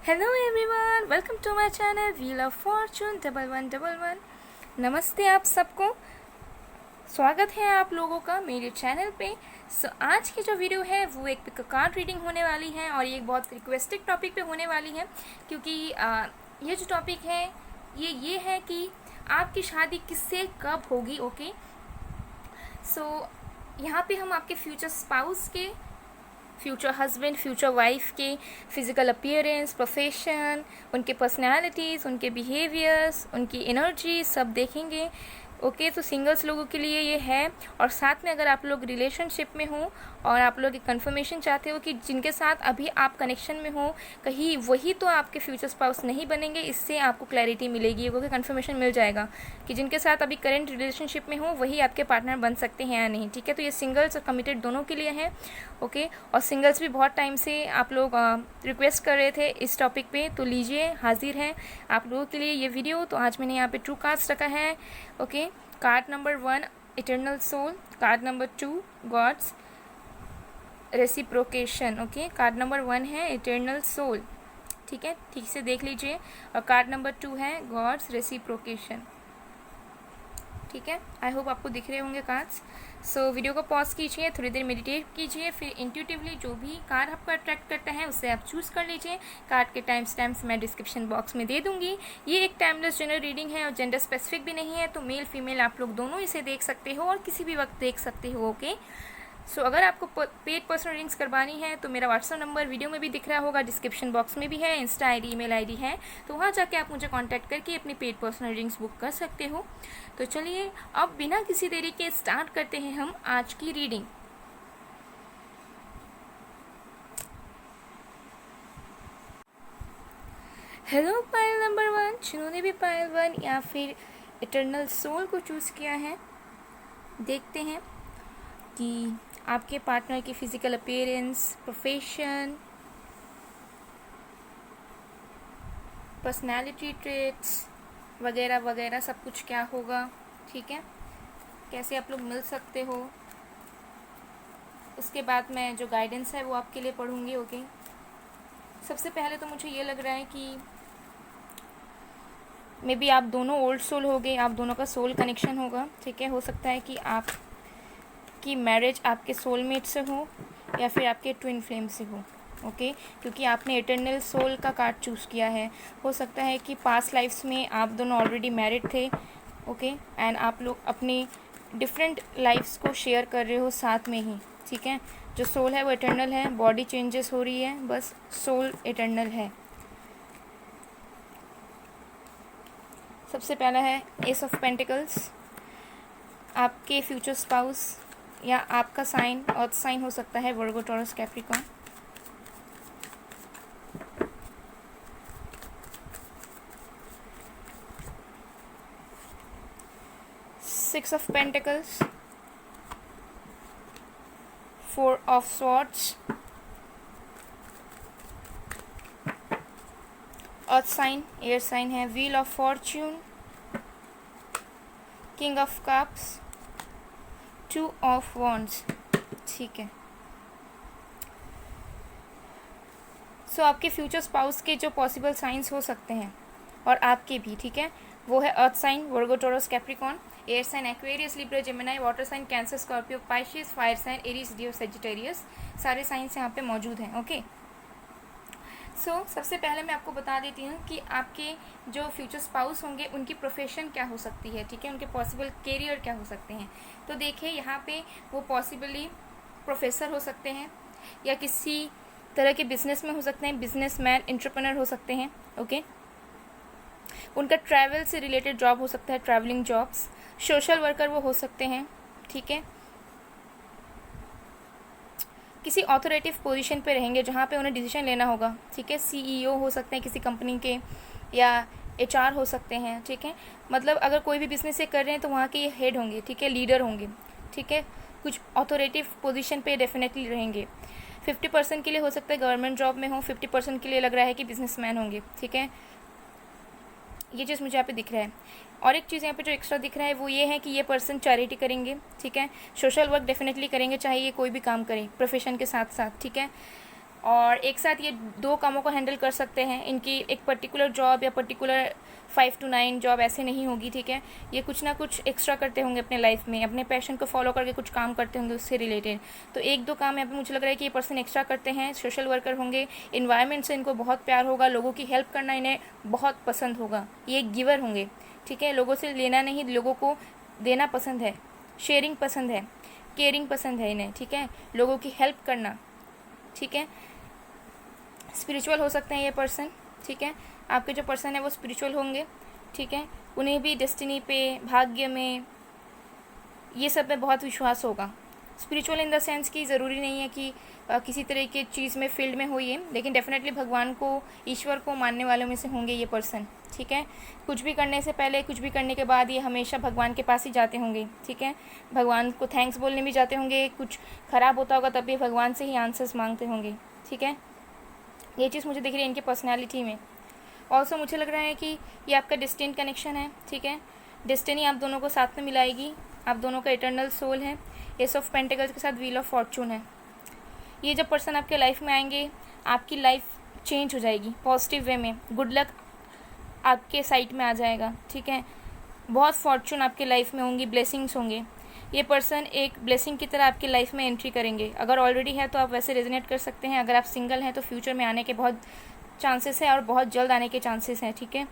Hello everyone, welcome to my channel wheel of fortune 1111। नमस्ते आप सबको, स्वागत है आप लोगों का मेरे चैनल पे। आज की जो वीडियो है वो एक पिक कार्ड रीडिंग होने वाली है और ये एक बहुत रिक्वेस्टेड टॉपिक पे होने वाली है, क्योंकि ये जो टॉपिक है ये है कि आपकी शादी किससे कब होगी। ओके, यहाँ पे हम आपके फ्यूचर स्पाउस के, फ्यूचर हस्बैंड, फ्यूचर वाइफ के फिज़िकल अपीयरेंस, प्रोफेशन, उनके पर्सनालिटीज़, उनके बिहेवियर्स, उनकी एनर्जी सब देखेंगे। ओके, तो सिंगल्स लोगों के लिए ये है। और साथ में अगर आप लोग रिलेशनशिप में हो और आप लोग एक कन्फर्मेशन चाहते हो कि जिनके साथ अभी आप कनेक्शन में हो कहीं वही तो आपके फ्यूचर स्पाउस नहीं बनेंगे, इससे आपको क्लैरिटी मिलेगी, क्योंकि कन्फर्मेशन मिल जाएगा कि जिनके साथ अभी करेंट रिलेशनशिप में हो वही आपके पार्टनर बन सकते हैं या नहीं। ठीक है, तो ये सिंगल्स और कमिटेड दोनों के लिए है। ओके, और सिंगल्स भी बहुत टाइम से आप लोग रिक्वेस्ट कर रहे थे इस टॉपिक पे, तो लीजिए, हाजिर है आप लोगों के लिए ये वीडियो। तो आज मैंने यहाँ पे ट्रू कार्ड्स रखा है। Okay, card number 1 eternal soul, card number 2 God's reciprocation. Okay, card number 1 है इटर्नल सोल, ठीक है, ठीक से देख लीजिए। और कार्ड नंबर 2 है गॉड्स रेसिप्रोकेशन। ठीक है, आई होप आपको दिख रहे होंगे कार्ड्स। वीडियो को पॉज कीजिए, थोड़ी देर मेडिटेट कीजिए, फिर इंट्यूटिवली जो भी कार्ड आपको अट्रैक्ट करता है उससे आप चूज़ कर लीजिए। कार्ड के टाइम स्टैम्प्स मैं डिस्क्रिप्शन बॉक्स में दे दूंगी। ये एक टाइमलेस जनरल रीडिंग है और जेंडर स्पेसिफिक भी नहीं है, तो मेल फीमेल आप लोग दोनों इसे देख सकते हो और किसी भी वक्त देख सकते हो। ओके, अगर आपको पेड पर्सनल रीडिंग्स करवानी है तो मेरा व्हाट्सअप नंबर वीडियो में भी दिख रहा होगा, डिस्क्रिप्शन बॉक्स में भी है, इंस्टा आईडी, ईमेल आईडी है, तो वहाँ जाके आप मुझे कांटेक्ट करके अपनी पेड पर्सनल रीडिंग्स बुक कर सकते हो। तो चलिए अब बिना किसी देरी के स्टार्ट करते हैं हम आज की रीडिंग। हेलो पाइल नंबर 1, जिन्होंने भी पाइल 1 या फिर इटर्नल सोल को चूज़ किया है, देखते हैं कि आपके पार्टनर की physical appearance, profession, personality traits वगैरह वगैरह सब कुछ क्या होगा। ठीक है, कैसे आप लोग मिल सकते हो, उसके बाद मैं जो गाइडेंस है वो आपके लिए पढ़ूंगी। ओके, सबसे पहले तो मुझे ये लग रहा है कि मे बी आप दोनों ओल्ड सोल हो गए, आप दोनों का सोल कनेक्शन होगा। ठीक है, हो सकता है कि आप कि मैरिज आपके सोलमेट से हो या फिर आपके ट्विन फ्लेम से हो। ओके, क्योंकि आपने इटर्नल सोल का कार्ड चूज़ किया है। हो सकता है कि पास्ट लाइफ्स में आप दोनों ऑलरेडी मैरिड थे। ओके, एंड आप लोग अपनी डिफरेंट लाइफ्स को शेयर कर रहे हो साथ में ही। ठीक है, जो सोल है वो इटर्नल है, बॉडी चेंजेस हो रही है, बस सोल इटर्नल है। सबसे पहला है एस ऑफ पेंटिकल्स। आपके फ्यूचर स्पाउस या आपका साइन अर्थ साइन हो सकता है Virgo, Taurus, Capricorn. Six of pentacles, four of swords, earth sign, air sign है, wheel of fortune, king of cups, two of wands. ठीक है, आपके फ्यूचर स्पाउस के जो पॉसिबल साइंस हो सकते हैं और आपके भी, ठीक है, वो है earth sign Virgo, Taurus, Capricorn, air sign Aquarius, Libra, Gemini, water sign Cancer, Scorpio, Pisces, fire sign Aries, Leo, Sagittarius. सारे साइंस यहाँ पे मौजूद हैं। ओके, सबसे पहले मैं आपको बता देती हूँ कि आपके जो फ्यूचर स्पाउस होंगे उनकी प्रोफेशन क्या हो सकती है। ठीक है, उनके पॉसिबल कैरियर क्या हो सकते हैं। तो देखिए, यहाँ पे वो पॉसिबली प्रोफेसर हो सकते हैं या किसी तरह के बिजनेस में हो सकते हैं, बिजनेसमैन, एंटरप्रेन्योर हो सकते हैं। ओके, उनका ट्रैवल से रिलेटेड जॉब हो सकता है, ट्रैवलिंग जॉब्स, सोशल वर्कर वो हो सकते हैं। ठीक है, किसी ऑथोरेटिव पोजीशन पे रहेंगे जहाँ पे उन्हें डिसीजन लेना होगा। ठीक है, सीईओ हो सकते हैं किसी कंपनी के, या एचआर हो सकते हैं। ठीक है, मतलब अगर कोई भी बिजनेस से कर रहे हैं तो वहाँ के ये हेड होंगे। ठीक है, लीडर होंगे। ठीक है, कुछ ऑथोरेटिव पोजीशन पे डेफिनेटली रहेंगे। 50% के लिए हो सकता है गवर्नमेंट जॉब में हो, 50% के लिए लग रहा है कि बिजनेसमैन होंगे। ठीक है, ये चीज़ मुझे यहाँ पे दिख रहा है। और एक चीज़ यहाँ पे जो एक्स्ट्रा दिख रहा है वो ये है कि ये पर्सन चैरिटी करेंगे। ठीक है, सोशल वर्क डेफिनेटली करेंगे, चाहे ये कोई भी काम करें प्रोफेशन के साथ साथ। ठीक है, और एक साथ ये 2 कामों को हैंडल कर सकते हैं। इनकी एक पर्टिकुलर जॉब या पर्टिकुलर 5 to 9 जॉब ऐसे नहीं होगी, ठीक है। ये कुछ ना कुछ एक्स्ट्रा करते होंगे अपने लाइफ में, अपने पैशन को फॉलो करके कुछ काम करते होंगे उससे रिलेटेड। तो 1-2 काम यहाँ पे मुझे लग रहा है कि ये पर्सन एक्स्ट्रा करते हैं। सोशल वर्कर होंगे, इन्वायरमेंट से इनको बहुत प्यार होगा, लोगों की हेल्प करना इन्हें बहुत पसंद होगा। ये गिवर होंगे, ठीक है। लोगों से लेना नहीं, लोगों को देना पसंद है, शेयरिंग पसंद है, केयरिंग पसंद है इन्हें, ठीक है। लोगों की हेल्प करना, ठीक है। स्पिरिचुअल हो सकते हैं ये पर्सन, ठीक है। आपके जो पर्सन है वो स्पिरिचुअल होंगे, ठीक है। उन्हें भी डेस्टिनी पे, भाग्य में, ये सब में बहुत विश्वास होगा। स्पिरिचुअल इन द सेंस कि ज़रूरी नहीं है कि किसी तरह की चीज़ में फील्ड में हो ये, लेकिन डेफिनेटली भगवान को, ईश्वर को मानने वालों में से होंगे ये पर्सन, ठीक है। कुछ भी करने से पहले, कुछ भी करने के बाद ये हमेशा भगवान के पास ही जाते होंगे, ठीक है। भगवान को थैंक्स बोलने भी जाते होंगे, कुछ ख़राब होता होगा तब भी भगवान से ही आंसर्स मांगते होंगे, ठीक है। ये चीज़ मुझे दिख रही है इनकी पर्सनैलिटी में। ऑल्सो मुझे लग रहा है कि ये आपका डेस्टिनी कनेक्शन है, ठीक है। डेस्टिनी आप दोनों को साथ में मिलाएगी, आप दोनों का इटर्नल सोल है। एस ऑफ पेंटिकल्स के साथ व्हील ऑफ फॉर्चून है। ये जब पर्सन आपके लाइफ में आएंगे, आपकी लाइफ चेंज हो जाएगी पॉजिटिव वे में। गुड लक आपके साइड में आ जाएगा, ठीक है। बहुत फॉर्चून आपके लाइफ में होंगी, ब्लेसिंग्स होंगे। ये पर्सन एक ब्लेसिंग की तरह आपकी लाइफ में एंट्री करेंगे। अगर ऑलरेडी है तो आप वैसे रेजोनेट कर सकते हैं, अगर आप सिंगल हैं तो फ्यूचर में आने के बहुत चांसेस है और बहुत जल्द आने के चांसेस हैं, ठीक है।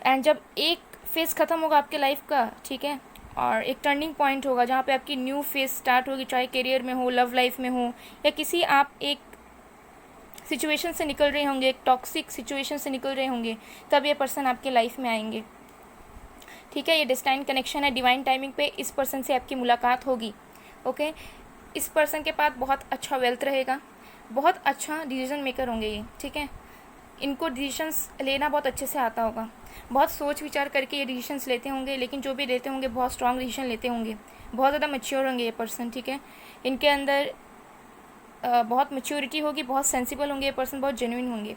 एंड जब एक फेज़ ख़त्म होगा आपके लाइफ का, ठीक है, और एक टर्निंग पॉइंट होगा जहाँ पे आपकी न्यू फेज़ स्टार्ट होगी, चाहे करियर में हो, लव लाइफ में हो, या किसी आप एक सिचुएशन से निकल रहे होंगे, एक टॉक्सिक सिचुएशन से निकल रहे होंगे, तब ये पर्सन आपके लाइफ में आएंगे, ठीक है। ये डेस्टाइन कनेक्शन है। डिवाइन टाइमिंग पे इस पर्सन से आपकी मुलाकात होगी, ओके। इस पर्सन के पास बहुत अच्छा वेल्थ रहेगा, बहुत अच्छा डिसीजन मेकर होंगे ये, ठीक है। इनको डिसीशंस लेना बहुत अच्छे से आता होगा, बहुत सोच विचार करके ये डिसीशंस लेते होंगे, लेकिन जो भी लेते होंगे बहुत स्ट्रॉन्ग डिसीजन लेते होंगे। बहुत ज़्यादा मैच्योर होंगे ये पर्सन, ठीक है। इनके अंदर बहुत मैच्योरिटी होगी, बहुत सेंसिबल होंगे ये पर्सन, बहुत जेन्युइन होंगे,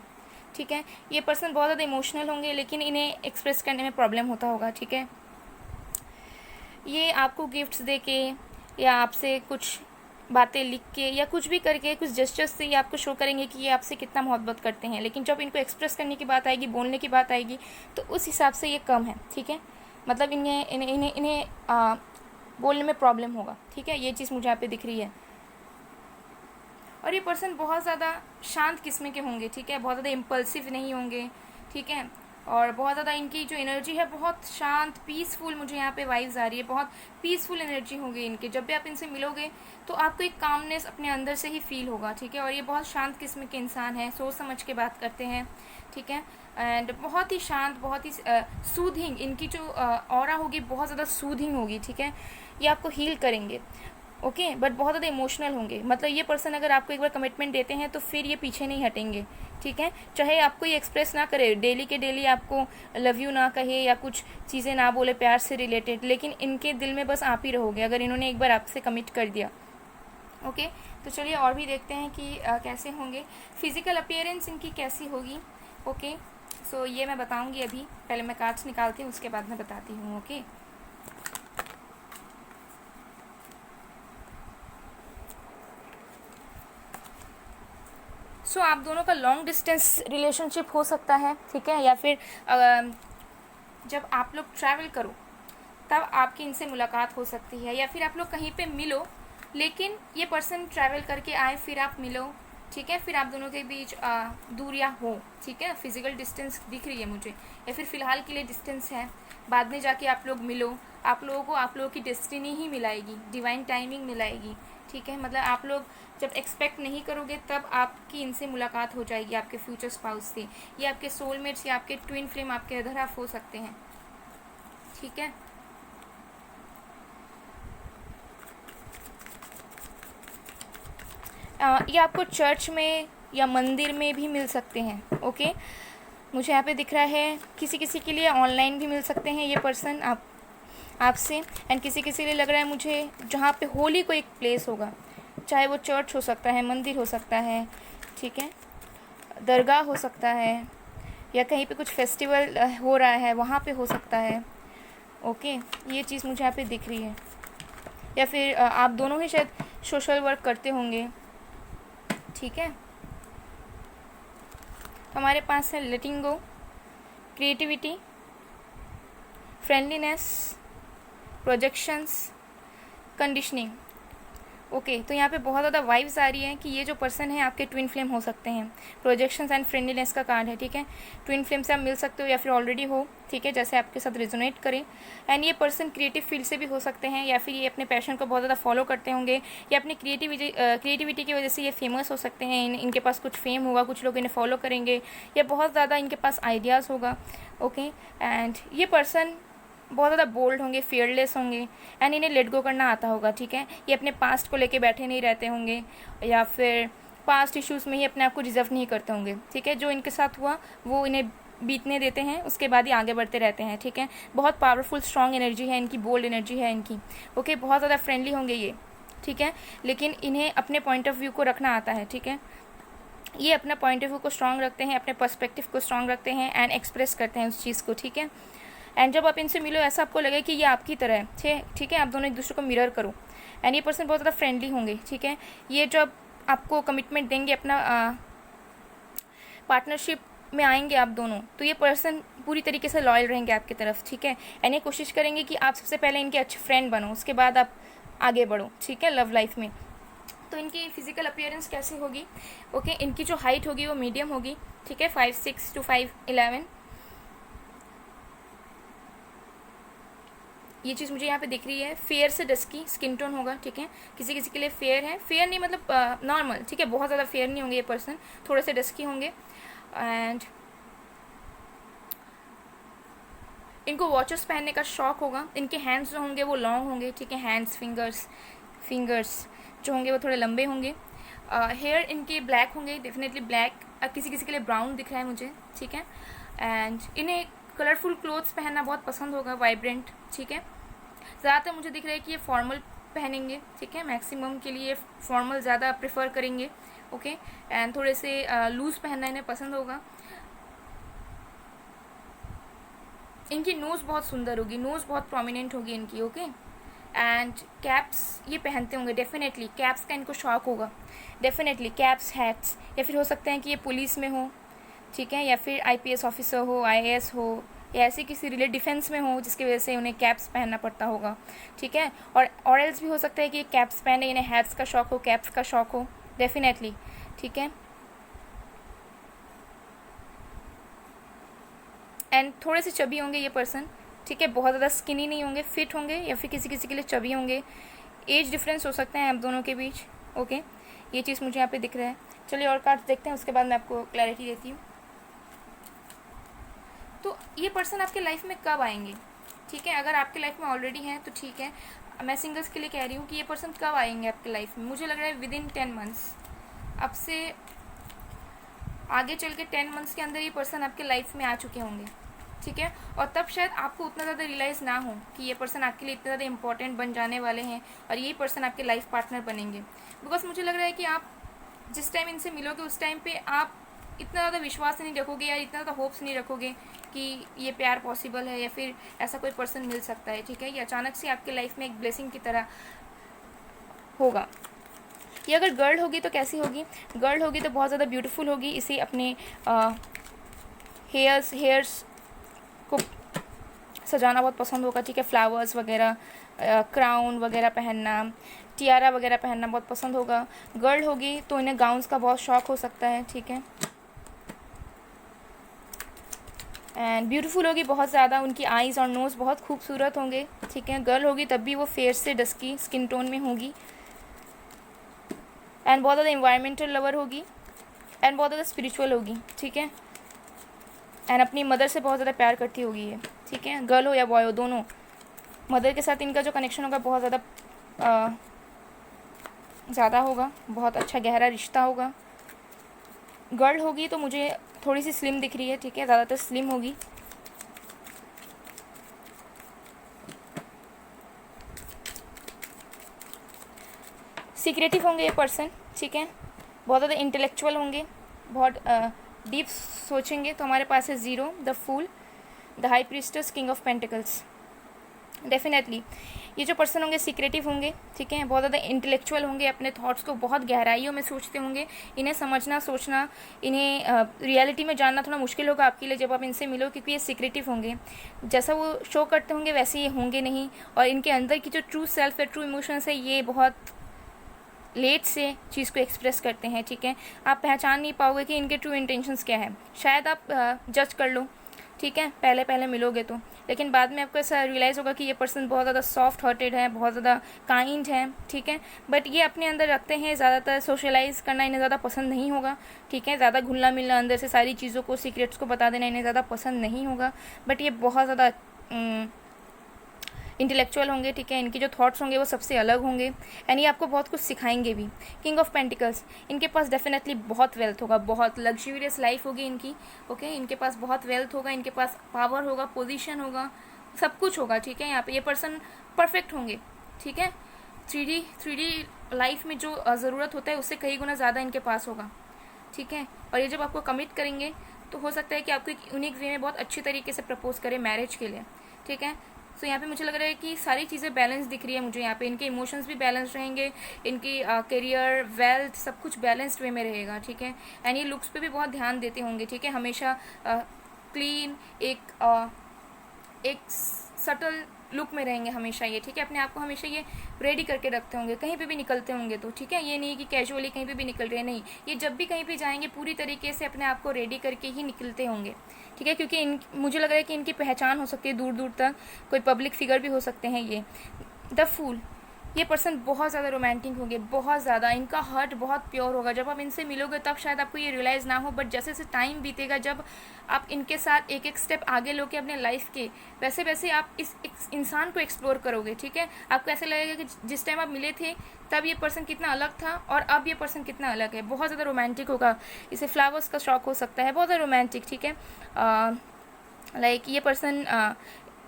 ठीक है। ये पर्सन बहुत ज़्यादा इमोशनल होंगे, लेकिन इन्हें एक्सप्रेस करने में प्रॉब्लम होता होगा, ठीक है। ये आपको गिफ्ट्स दे के या आपसे कुछ बातें लिख के या कुछ भी करके, कुछ जेस्चर्स से ये आपको शो करेंगे कि ये आपसे कितना मोहब्बत करते हैं, लेकिन जब इनको एक्सप्रेस करने की बात आएगी, बोलने की बात आएगी, तो उस हिसाब से ये कम है, ठीक है। मतलब इन्हें बोलने में प्रॉब्लम होगा, ठीक है। ये चीज़ मुझे यहाँ पे दिख रही है। और ये पर्सन बहुत ज़्यादा शांत किस्म के होंगे, ठीक है। बहुत ज़्यादा इम्पल्सिव नहीं होंगे, ठीक है। और बहुत ज़्यादा इनकी जो एनर्जी है बहुत शांत, पीसफुल, मुझे यहाँ पे वाइब्स आ रही है। बहुत पीसफुल एनर्जी होगी इनके। जब भी आप इनसे मिलोगे तो आपको एक कामनेस अपने अंदर से ही फील होगा, ठीक है। और ये बहुत शांत किस्म के इंसान हैं, सोच समझ के बात करते हैं, ठीक है। एंड बहुत ही शांत, बहुत ही सूदिंग, इनकी जो ऑरा होगी बहुत ज़्यादा सूदिंग होगी, ठीक है। ये आपको हील करेंगे, ओके। बट बहुत ज़्यादा इमोशनल होंगे। मतलब ये पर्सन अगर आपको एक बार कमिटमेंट देते हैं तो फिर ये पीछे नहीं हटेंगे, ठीक है। चाहे आपको ये एक्सप्रेस ना करे, डेली के डेली आपको लव यू ना कहे या कुछ चीज़ें ना बोले प्यार से रिलेटेड, लेकिन इनके दिल में बस आप ही रहोगे अगर इन्होंने एक बार आपसे कमिट कर दिया, ओके। तो चलिए और भी देखते हैं कि कैसे होंगे। फिज़िकल अपीयरेंस इनकी कैसी होगी, ओके। सो ये मैं बताऊँगी अभी, पहले मैं कार्ड्स निकालती हूँ, उसके बाद मैं बताती हूँ, ओके। सो आप दोनों का लॉन्ग डिस्टेंस रिलेशनशिप हो सकता है, ठीक है। या फिर जब आप लोग ट्रैवल करो तब आपकी इनसे मुलाकात हो सकती है, या फिर आप लोग कहीं पे मिलो लेकिन ये पर्सन ट्रैवल करके आए, फिर आप मिलो, ठीक है। फिर आप दोनों के बीच दूरियां हो, ठीक है। फिजिकल डिस्टेंस दिख रही है मुझे, या फिर फ़िलहाल के लिए डिस्टेंस है, बाद में जाके आप लोग मिलो, आप लोगों की डेस्टिनी ही मिलाएगी, डिवाइन टाइमिंग मिलाएगी, ठीक है। मतलब आप लोग जब एक्सपेक्ट नहीं करोगे तब आपकी इनसे मुलाकात हो जाएगी, आपके फ्यूचर स्पाउस से। ये आपके सोलमेट्स या आपके ट्विन फ्लेम, आपके अदर हाफ हो सकते हैं, ठीक है। ये आपको चर्च में या मंदिर में भी मिल सकते हैं, ओके। मुझे यहाँ पे दिख रहा है किसी किसी के लिए ऑनलाइन भी मिल सकते हैं ये पर्सन आपसे, एंड किसी किसी के लिए लग रहा है मुझे जहाँ पे होली को एक प्लेस होगा, चाहे वो चर्च हो सकता है, मंदिर हो सकता है, ठीक है, दरगाह हो सकता है, या कहीं पे कुछ फेस्टिवल हो रहा है वहाँ पे हो सकता है, ओके। ये चीज़ मुझे यहाँ पे दिख रही है। या फिर आप दोनों ही शायद सोशल वर्क करते होंगे, ठीक है। हमारे पास है letting go, creativity, friendliness, projections, conditioning. Okay तो यहाँ पे बहुत ज़्यादा वाइब्स आ रही है कि ये जो पर्सन है आपके ट्विन फ्लेम हो सकते हैं। प्रोजेक्शंस एंड फ्रेंडलीनेस का कार्ड है, ठीक है। ट्विन फ्लेम से आप मिल सकते हो या फिर ऑलरेडी हो, ठीक है, जैसे आपके साथ रेजोनेट करें। एंड ये पर्सन क्रिएटिव फील्ड से भी हो सकते हैं, या फिर ये अपने पैशन को बहुत ज़्यादा फॉलो करते होंगे, या अपनी क्रिएटिविटी की वजह से ये फेमस हो सकते हैं। इनके पास कुछ फेम होगा, कुछ लोग इन्हें फॉलो करेंगे, या बहुत ज़्यादा इनके पास आइडियाज़ होगा। ओके एंड ये पर्सन बहुत ज़्यादा बोल्ड होंगे, फियरलेस होंगे, एंड इन्हें लेट गो करना आता होगा, ठीक है। ये अपने पास्ट को लेके बैठे नहीं रहते होंगे, या फिर पास्ट इश्यूज़ में ही अपने आप को रिजर्व नहीं करते होंगे, ठीक है। जो इनके साथ हुआ वो इन्हें बीतने देते हैं, उसके बाद ही आगे बढ़ते रहते हैं, ठीक है। बहुत पावरफुल स्ट्रॉन्ग एनर्जी है इनकी, बोल्ड एनर्जी है इनकी। ओके बहुत ज़्यादा फ्रेंडली होंगे ये, ठीक है, लेकिन इन्हें अपने पॉइंट ऑफ व्यू को रखना आता है, ठीक है। ये अपना पॉइंट ऑफ व्यू को स्ट्रॉन्ग रखते हैं, अपने पर्सपेक्टिव को स्ट्रॉन्ग रखते हैं एंड एक्सप्रेस करते हैं उस चीज़ को, ठीक है। एंड जब आप इनसे मिलो ऐसा आपको लगे कि ये आपकी तरह है, ठीक है, आप दोनों एक दूसरे को मिरर करो। एंड ये पर्सन बहुत ज़्यादा फ्रेंडली होंगे, ठीक है। ये जब आपको कमिटमेंट देंगे, अपना पार्टनरशिप में आएंगे आप दोनों, तो ये पर्सन पूरी तरीके से लॉयल रहेंगे आपकी तरफ, ठीक है। एंड ये कोशिश करेंगे कि आप सबसे पहले इनके अच्छे फ्रेंड बनो, उसके बाद आप आगे बढ़ो, ठीक है, लव लाइफ में। तो इनकी फिजिकल अपीयरेंस कैसी होगी? ओके इनकी जो हाइट होगी वो मीडियम होगी, ठीक है, 5'6" to 5'11". ये चीज़ मुझे यहाँ पे दिख रही है। फेयर से डस्की स्किन टोन होगा, ठीक है, किसी किसी के लिए फेयर है, फेयर नहीं मतलब नॉर्मल, ठीक है, बहुत ज़्यादा फेयर नहीं होंगे ये पर्सन, थोड़े से डस्की होंगे। एंड इनको वॉचेस पहनने का शौक होगा। इनके हैंड्स जो होंगे वो लॉन्ग होंगे, ठीक है, हैंड्स फिंगर्स जो होंगे वो थोड़े लंबे होंगे। हेयर इनके ब्लैक होंगे, डेफिनेटली ब्लैक, किसी किसी के लिए ब्राउन दिख रहा है मुझे, ठीक है। एंड इन्हें कलरफुल क्लोथ्स पहनना बहुत पसंद होगा, वाइब्रेंट, ठीक है। ज़्यादातर मुझे दिख रहा है कि ये फॉर्मल पहनेंगे, ठीक है, मैक्सिमम के लिए फॉर्मल ज़्यादा प्रेफर करेंगे। ओके एंड थोड़े से लूज़ पहनना इन्हें पसंद होगा। इनकी नोज़ बहुत सुंदर होगी, नोज़ बहुत प्रोमिनेंट होगी इनकी। ओके एंड कैप्स ये पहनते होंगे, डेफिनेटली कैप्स का इनको शौक होगा, डेफिनेटली कैप्स, हैट्स, या फिर हो सकता है कि ये पुलिस में हो, ठीक है, या फिर IPS ऑफिसर हो, IAS हो, या ऐसे किसी रिलेट डिफेंस में हो जिसकी वजह से उन्हें कैप्स पहनना पड़ता होगा, ठीक है। और एल्स भी हो सकता है कि कैप्स पहने, इन्हें हैट्स का शौक हो, कैप्स का शौक हो, डेफिनेटली, ठीक है। एंड थोड़े से चबी होंगे ये पर्सन, ठीक है, बहुत ज़्यादा स्किनी नहीं होंगे, फिट होंगे, या फिर किसी किसी के लिए चबी होंगे। एज डिफरेंस हो सकता है आप दोनों के बीच। ओके ये चीज़ मुझे यहाँ पे दिख रहा है। चलिए और कार्ड्स देखते हैं, उसके बाद मैं आपको क्लैरिटी देती हूँ। तो ये पर्सन आपके लाइफ में कब आएंगे, ठीक है, अगर आपके लाइफ में ऑलरेडी हैं तो ठीक है। मैं सिंगल्स के लिए कह रही हूँ कि ये पर्सन कब आएंगे आपके लाइफ में। मुझे लग रहा है विदिन 10 मंथ्स, अब से आगे चल के 10 मंथ्स के अंदर ये पर्सन आपके लाइफ में आ चुके होंगे, ठीक है। और तब शायद आपको उतना ज़्यादा रियलाइज़ ना हो कि ये पर्सन आपके लिए इतने ज़्यादा इंपॉर्टेंट बन जाने वाले हैं और यही पर्सन आपके लाइफ पार्टनर बनेंगे। बिकॉज मुझे लग रहा है कि आप जिस टाइम इनसे मिलोगे उस टाइम पे आप इतना ज़्यादा विश्वास नहीं रखोगे या इतना ज़्यादा होप्स नहीं रखोगे कि ये प्यार पॉसिबल है या फिर ऐसा कोई पर्सन मिल सकता है, ठीक है। ये अचानक से आपके लाइफ में एक ब्लेसिंग की तरह होगा। ये अगर गर्ल होगी तो कैसी होगी? गर्ल होगी तो बहुत ज़्यादा ब्यूटीफुल होगी। इसे अपने हेयर्स को सजाना बहुत पसंद होगा, ठीक है, फ्लावर्स वगैरह, क्राउन वगैरह पहनना, टियारा वगैरह पहनना बहुत पसंद होगा। गर्ल होगी तो इन्हें गाउन्स का बहुत शौक हो सकता है, ठीक है। एंड ब्यूटीफुल होगी बहुत ज़्यादा, उनकी आईज़ और नोज़ बहुत खूबसूरत होंगे, ठीक है। गर्ल होगी तब भी वो फेयर से डस्की स्किन टोन में होगी। एंड बहुत ज़्यादा इन्वायरमेंटल लवर होगी एंड बहुत ज़्यादा स्पिरिचुअल होगी, ठीक है। एंड अपनी मदर से बहुत ज़्यादा प्यार करती होगी ये, ठीक है। गर्ल हो या बॉय हो, दोनों मदर के साथ इनका जो कनेक्शन होगा बहुत ज़्यादा होगा, बहुत अच्छा गहरा रिश्ता होगा। गर्ल होगी तो मुझे थोड़ी सी स्लिम दिख रही है, ठीक है, ज़्यादातर स्लिम होगी। सीक्रेटिव होंगे ये पर्सन, ठीक है, बहुत ज़्यादा इंटेलेक्चुअल होंगे, बहुत डीप सोचेंगे। तो हमारे पास है 0, the fool, the high priestess, king of pentacles. Definitely ये जो पर्सन होंगे सीक्रेटिव होंगे, ठीक है, बहुत ज़्यादा इंटेलेक्चुअल होंगे, अपने थॉट्स को बहुत गहराइयों में सोचते होंगे। इन्हें समझना, सोचना, इन्हें रियलिटी में जानना थोड़ा मुश्किल होगा आपके लिए जब आप इनसे मिलो, क्योंकि ये सीक्रेटिव होंगे। जैसा वो शो करते होंगे वैसे ये होंगे नहीं, और इनके अंदर की जो ट्रू सेल्फ है, ट्रू इमोशंस है, ये बहुत लेट से चीज़ को एक्सप्रेस करते हैं, ठीक है। आप पहचान नहीं पाओगे कि इनके ट्रू इंटेंशंस क्या है। शायद आप जज कर लो, ठीक है, पहले पहले मिलोगे तो, लेकिन बाद में आपको ऐसा रियलाइज़ होगा कि ये पर्सन बहुत ज़्यादा सॉफ्ट हार्टेड है, बहुत ज़्यादा काइंड है, ठीक है, बट ये अपने अंदर रखते हैं, ज़्यादातर सोशलाइज़ करना इन्हें ज़्यादा पसंद नहीं होगा, ठीक है, ज़्यादा घुलना मिलना, अंदर से सारी चीज़ों को, सीक्रेट्स को बता देना इन्हें ज़्यादा पसंद नहीं होगा, बट ये बहुत ज़्यादा इंटेलेक्चुअल होंगे, ठीक है, इनके जो थॉट्स होंगे वो सबसे अलग होंगे, एंड ये आपको बहुत कुछ सिखाएंगे भी। किंग ऑफ पेंटिकल्स, इनके पास डेफिनेटली बहुत वेल्थ होगा, बहुत लग्जूरियस लाइफ होगी इनकी, ओके, इनके पास बहुत वेल्थ होगा, इनके पास पावर होगा, पोजीशन होगा, सब कुछ होगा, ठीक है। यहाँ पे ये पर्सन परफेक्ट होंगे, ठीक है। थ्री डी लाइफ में जो ज़रूरत होता है उससे कई गुना ज़्यादा इनके पास होगा, ठीक है। और ये जब आपको कमिट करेंगे तो हो सकता है कि आपको एक यूनिक वे में बहुत अच्छी तरीके से प्रपोज करें मैरिज के लिए, ठीक है। सो यहाँ पे मुझे लग रहा है कि सारी चीज़ें बैलेंस दिख रही है मुझे यहाँ पे। इनके इमोशंस भी बैलेंस रहेंगे, इनकी करियर, वेल्थ, सब कुछ बैलेंस्ड वे में रहेगा, ठीक है। एंड ये लुक्स पे भी बहुत ध्यान देते होंगे, ठीक है, हमेशा क्लीन, एक सटल लुक में रहेंगे हमेशा ये, ठीक है। अपने आप को हमेशा ये रेडी करके रखते होंगे कहीं पे भी निकलते होंगे तो, ठीक है। ये नहीं कि कैजुअली कहीं पे भी निकल रहे हैं, नहीं, ये जब भी कहीं पे जाएंगे पूरी तरीके से अपने आप को रेडी करके ही निकलते होंगे, ठीक है, क्योंकि मुझे लग रहा है कि इनकी पहचान हो सकती है दूर दूर तक, कोई पब्लिक फिगर भी हो सकते हैं ये। द फूल, ये पर्सन बहुत ज़्यादा रोमांटिक होंगे, बहुत ज़्यादा, इनका हार्ट बहुत प्योर होगा। जब आप इनसे मिलोगे तब शायद आपको ये रियलाइज़ ना हो, बट जैसे जैसे टाइम बीतेगा, जब आप इनके साथ एक एक स्टेप आगे लोगे अपने लाइफ के, वैसे वैसे आप इस इंसान को एक्सप्लोर करोगे, ठीक है। आपको ऐसा लगेगा कि जिस टाइम आप मिले थे तब ये पर्सन कितना अलग था और अब ये पर्सन कितना अलग है। बहुत ज़्यादा रोमांटिक होगा, इसे फ्लावर्स का शौक हो सकता है, बहुत ज़्यादा रोमांटिक, ठीक है। लाइक ये पर्सन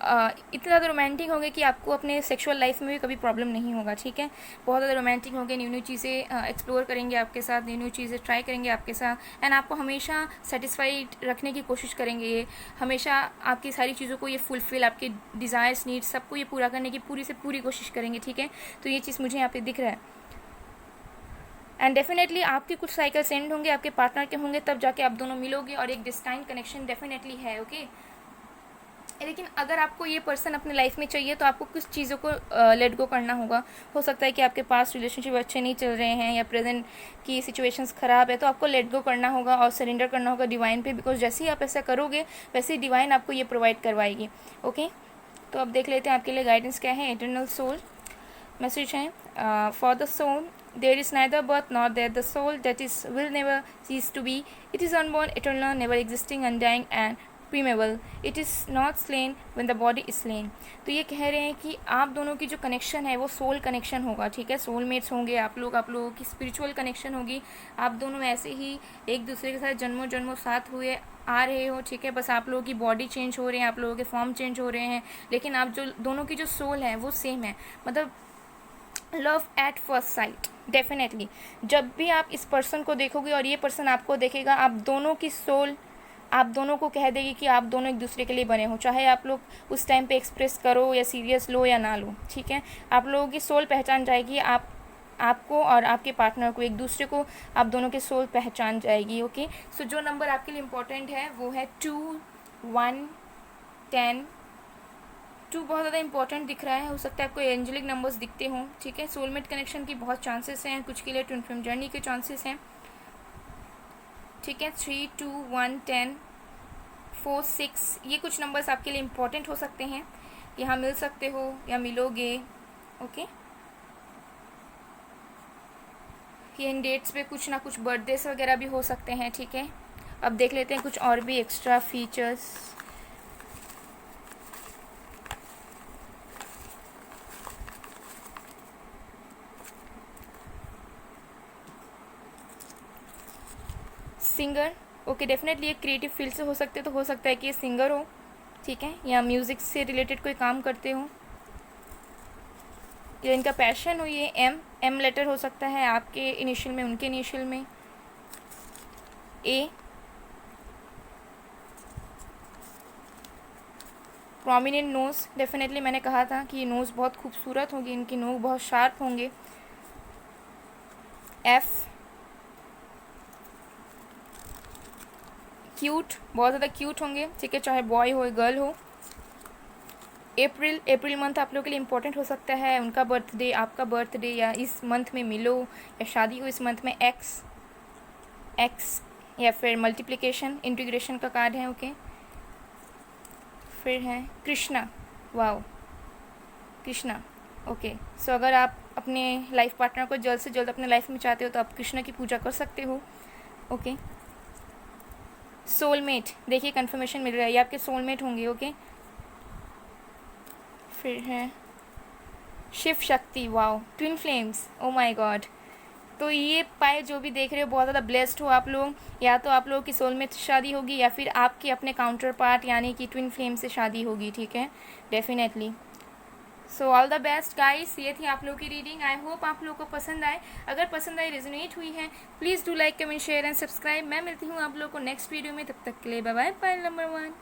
इतने ज़्यादा रोमांटिक होंगे कि आपको अपने सेक्सुअल लाइफ में भी कभी प्रॉब्लम नहीं होगा, ठीक है। बहुत ज़्यादा रोमांटिक होंगे, न्यू न्यू चीज़ें एक्सप्लोर करेंगे आपके साथ, न्यू न्यू चीज़ें ट्राई करेंगे आपके साथ, एंड आपको हमेशा सेटिस्फाइड रखने की कोशिश करेंगे। ये हमेशा आपकी सारी चीज़ों को ये फुलफिल, आपके डिज़ायर्स, नीड्स, सबको ये पूरा करने की पूरी से पूरी कोशिश करेंगे, ठीक है। तो ये चीज़ मुझे यहाँ पे दिख रहा है। एंड डेफिनेटली आपके कुछ साइकिल्स एंड होंगे, आपके पार्टनर के होंगे, तब जाके आप दोनों मिलोगे और एक डिस्टाइंट कनेक्शन डेफिनेटली है, ओके। लेकिन अगर आपको ये पर्सन अपने लाइफ में चाहिए तो आपको कुछ चीज़ों को लेट गो करना होगा। हो सकता है कि आपके पास रिलेशनशिप अच्छे नहीं चल रहे हैं या प्रेजेंट की सिचुएशंस ख़राब है, तो आपको लेट गो करना होगा और सरेंडर करना होगा डिवाइन पे, बिकॉज जैसे ही आप ऐसा करोगे वैसे ही डिवाइन आपको ये प्रोवाइड करवाएगी, ओके। तो अब देख लेते हैं आपके लिए गाइडेंस क्या है। इटर्नल सोल मैसेज है for the soul, there is neither birth nor death, the soul that is will never cease to be, it is unborn, eternal, never existing, undying and primeval, it is not slain when the body is slain। तो ये कह रहे हैं कि आप दोनों की जो कनेक्शन है वो सोल कनेक्शन होगा, ठीक है। सोलमेट्स होंगे आप लोगों की स्पिरिचुअल कनेक्शन होगी। आप दोनों ऐसे ही एक दूसरे के साथ जन्मों जन्मों साथ हुए आ रहे हो, ठीक है। बस आप लोगों की बॉडी चेंज हो रहे हैं, आप लोगों के फॉर्म चेंज हो रहे हैं, लेकिन आप जो दोनों की जो सोल है वो सेम है। मतलब love at first sight, definitely जब भी आप इस पर्सन को देखोगे और ये पर्सन आपको देखेगा, आप दोनों की सोल आप दोनों को कह देगी कि आप दोनों एक दूसरे के लिए बने हो, चाहे आप लोग उस टाइम पे एक्सप्रेस करो या सीरियस लो या ना लो, ठीक है। आप लोगों की सोल पहचान जाएगी, आपको और आपके पार्टनर को, एक दूसरे को आप दोनों के सोल पहचान जाएगी, ओके। सो जो नंबर आपके लिए इम्पोर्टेंट है वो है 2, 1, 10। 2 बहुत ज़्यादा इंपॉर्टेंट दिख रहा है, हो सकता है आपको एंजेलिक नंबर्स दिखते हों, ठीक है। सोलमेट कनेक्शन की बहुत चांसेस हैं, कुछ के लिए ट्विन फ्लेम जर्नी के चांसेस हैं, ठीक है। 3, 2, 1, 10, 4, 6 ये कुछ नंबर्स आपके लिए इम्पॉर्टेंट हो सकते हैं, यहाँ मिल सकते हो या मिलोगे, ओके। ये इन डेट्स पे कुछ ना कुछ बर्थडेज वगैरह भी हो सकते हैं, ठीक है। अब देख लेते हैं कुछ और भी extra features. Singer, okay, definitely ये क्रिएटिव फील्ड से हो सकते हैं, तो हो सकता है कि ये सिंगर हो, ठीक है, या म्यूज़िक से रिलेटेड कोई काम करते हो, या इनका पैशन हो। ये एम लेटर हो सकता है, आपके इनिशियल में, उनके इनिशियल में ए, प्रोमिनेंट नोज़, डेफिनेटली मैंने कहा था कि ये नोज़ बहुत खूबसूरत होगी, इनकी नोक बहुत शार्प होंगे। एफ, क्यूट, बहुत ज़्यादा क्यूट होंगे, ठीक है, चाहे बॉय हो गर्ल हो। अप्रैल मंथ आप लोगों के लिए इम्पोर्टेंट हो सकता है, उनका बर्थडे, आपका बर्थडे, या इस मंथ में मिलो, या शादी हो इस मंथ में। एक्स या फिर मल्टीप्लिकेशन, इंटीग्रेशन का कार्ड है, ओके। फिर है कृष्णा, वाओ, कृष्णा, ओके। सो अगर आप अपने लाइफ पार्टनर को जल्द से जल्द अपने लाइफ में चाहते हो तो आप कृष्णा की पूजा कर सकते हो, ओके। सोलमेट, देखिए कंफर्मेशन मिल रहा है, ये आपके सोलमेट होंगे, ओके। फिर है Shiv Shakti, wow, twin flames, oh my God. तो ये पाए जो भी देख रहे हो बहुत ज़्यादा ब्लेस्ड हो आप लोग, या तो आप लोगों की सोलमेट शादी होगी या फिर आपकी अपने काउंटर पार्ट यानी कि ट्विन फ्लेम से शादी होगी, ठीक है, definitely. So all the best guys, ये थी आप लोगों की रीडिंग। आई होप आप लोगों को पसंद आए। अगर पसंद आई, रेजोनेट हुई है, please do like, comment, share and subscribe. मैं मिलती हूँ आप लोगों को नेक्स्ट वीडियो में, तब तक के लिए bye bye. Payal number 1,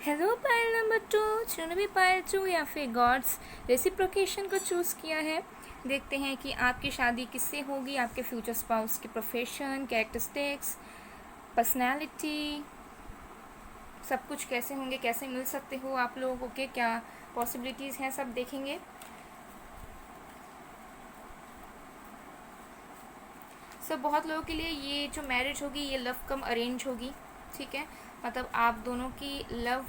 hello Payal number 2, चुन भी पायल 2 या फिर गॉड्स रेसिप्रोकेशन को चूज़ किया है। देखते हैं कि आपकी शादी किससे होगी, आपके फ्यूचर स्पाउस के प्रोफेशन, कैरेक्टरिस्टिक्स, पर्सनैलिटी, सब कुछ कैसे होंगे, कैसे मिल सकते हो आप लोगों के, क्या पॉसिबिलिटीज़ हैं, सब देखेंगे। सो बहुत लोगों के लिए ये जो मैरिज होगी ये लव कम अरेंज होगी, ठीक है, मतलब आप दोनों की लव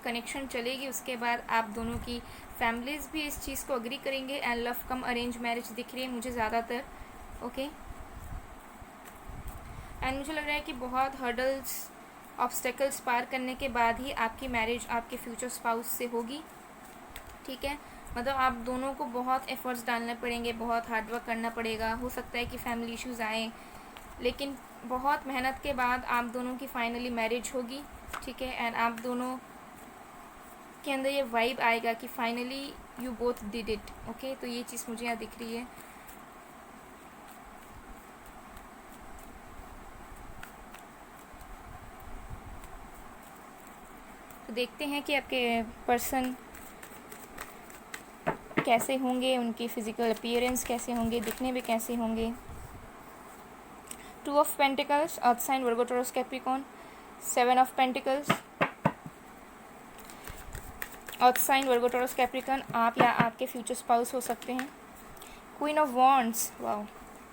कनेक्शन चलेगी, उसके बाद आप दोनों की फैमिलीज़ भी इस चीज़ को अग्री करेंगे, and love come arrange marriage दिख रही है मुझे ज़्यादातर, ओके। एंड मुझे लग रहा है कि बहुत हर्डल्स, ऑब्स्टेकल्स पार करने के बाद ही आपकी मैरिज आपके फ्यूचर स्पाउस से होगी, ठीक है, मतलब आप दोनों को बहुत एफर्ट्स डालने पड़ेंगे, बहुत हार्डवर्क करना पड़ेगा। हो सकता है कि फैमिली इश्यूज़ आए, लेकिन बहुत मेहनत के बाद आप दोनों की फाइनली मैरिज होगी, ठीक है, एंड आप दोनों के अंदर ये वाइब आएगा कि finally you both did it, okay. तो ये चीज़ मुझे यहाँ दिख रही है। तो देखते हैं कि आपके पर्सन कैसे होंगे, उनकी फिजिकल अपीयरेंस कैसे होंगे, दिखने में कैसे होंगे। 2 of pentacles, earth sign, Virgo, Taurus, Capricorn. 7 of pentacles, earth sign, Virgo, Taurus, Capricorn, आप या आपके फ्यूचर स्पाउस हो सकते हैं। Queen of wands, wow,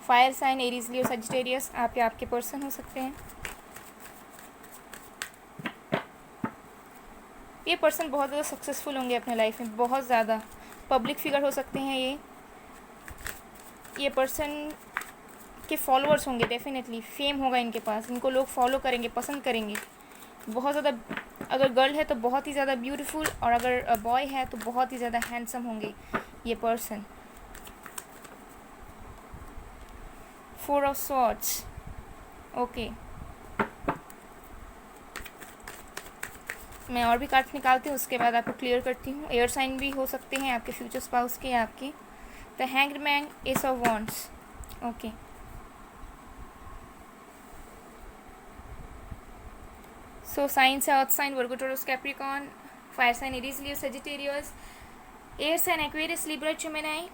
fire sign, Aries, Leo, Sagittarius, आप या आपके पर्सन हो सकते हैं। ये पर्सन बहुत ज़्यादा सक्सेसफुल होंगे अपने लाइफ में, बहुत ज़्यादा पब्लिक फिगर हो सकते हैं ये पर्सन के फॉलोअर्स होंगे, डेफिनेटली फेम होगा इनके पास, इनको लोग फॉलो करेंगे, पसंद करेंगे बहुत ज़्यादा। अगर गर्ल है तो बहुत ही ज़्यादा ब्यूटीफुल, और अगर बॉय है तो बहुत ही ज़्यादा हैंडसम होंगे ये पर्सन। 4 of swords, okay. मैं और भी कार्ड्स निकालती हूँ, उसके बाद आपको क्लियर करती हूँ। एयर साइन भी हो सकते हैं आपके फ्यूचर स्पाउस के, आपके। The hanged man, ace of wands, okay. So signs है earth sign, Virgo, Taurus, Capricorn, fire sign, Aries, Leo, Sagittarius, air sign, Aquarius, Libra, Gemini,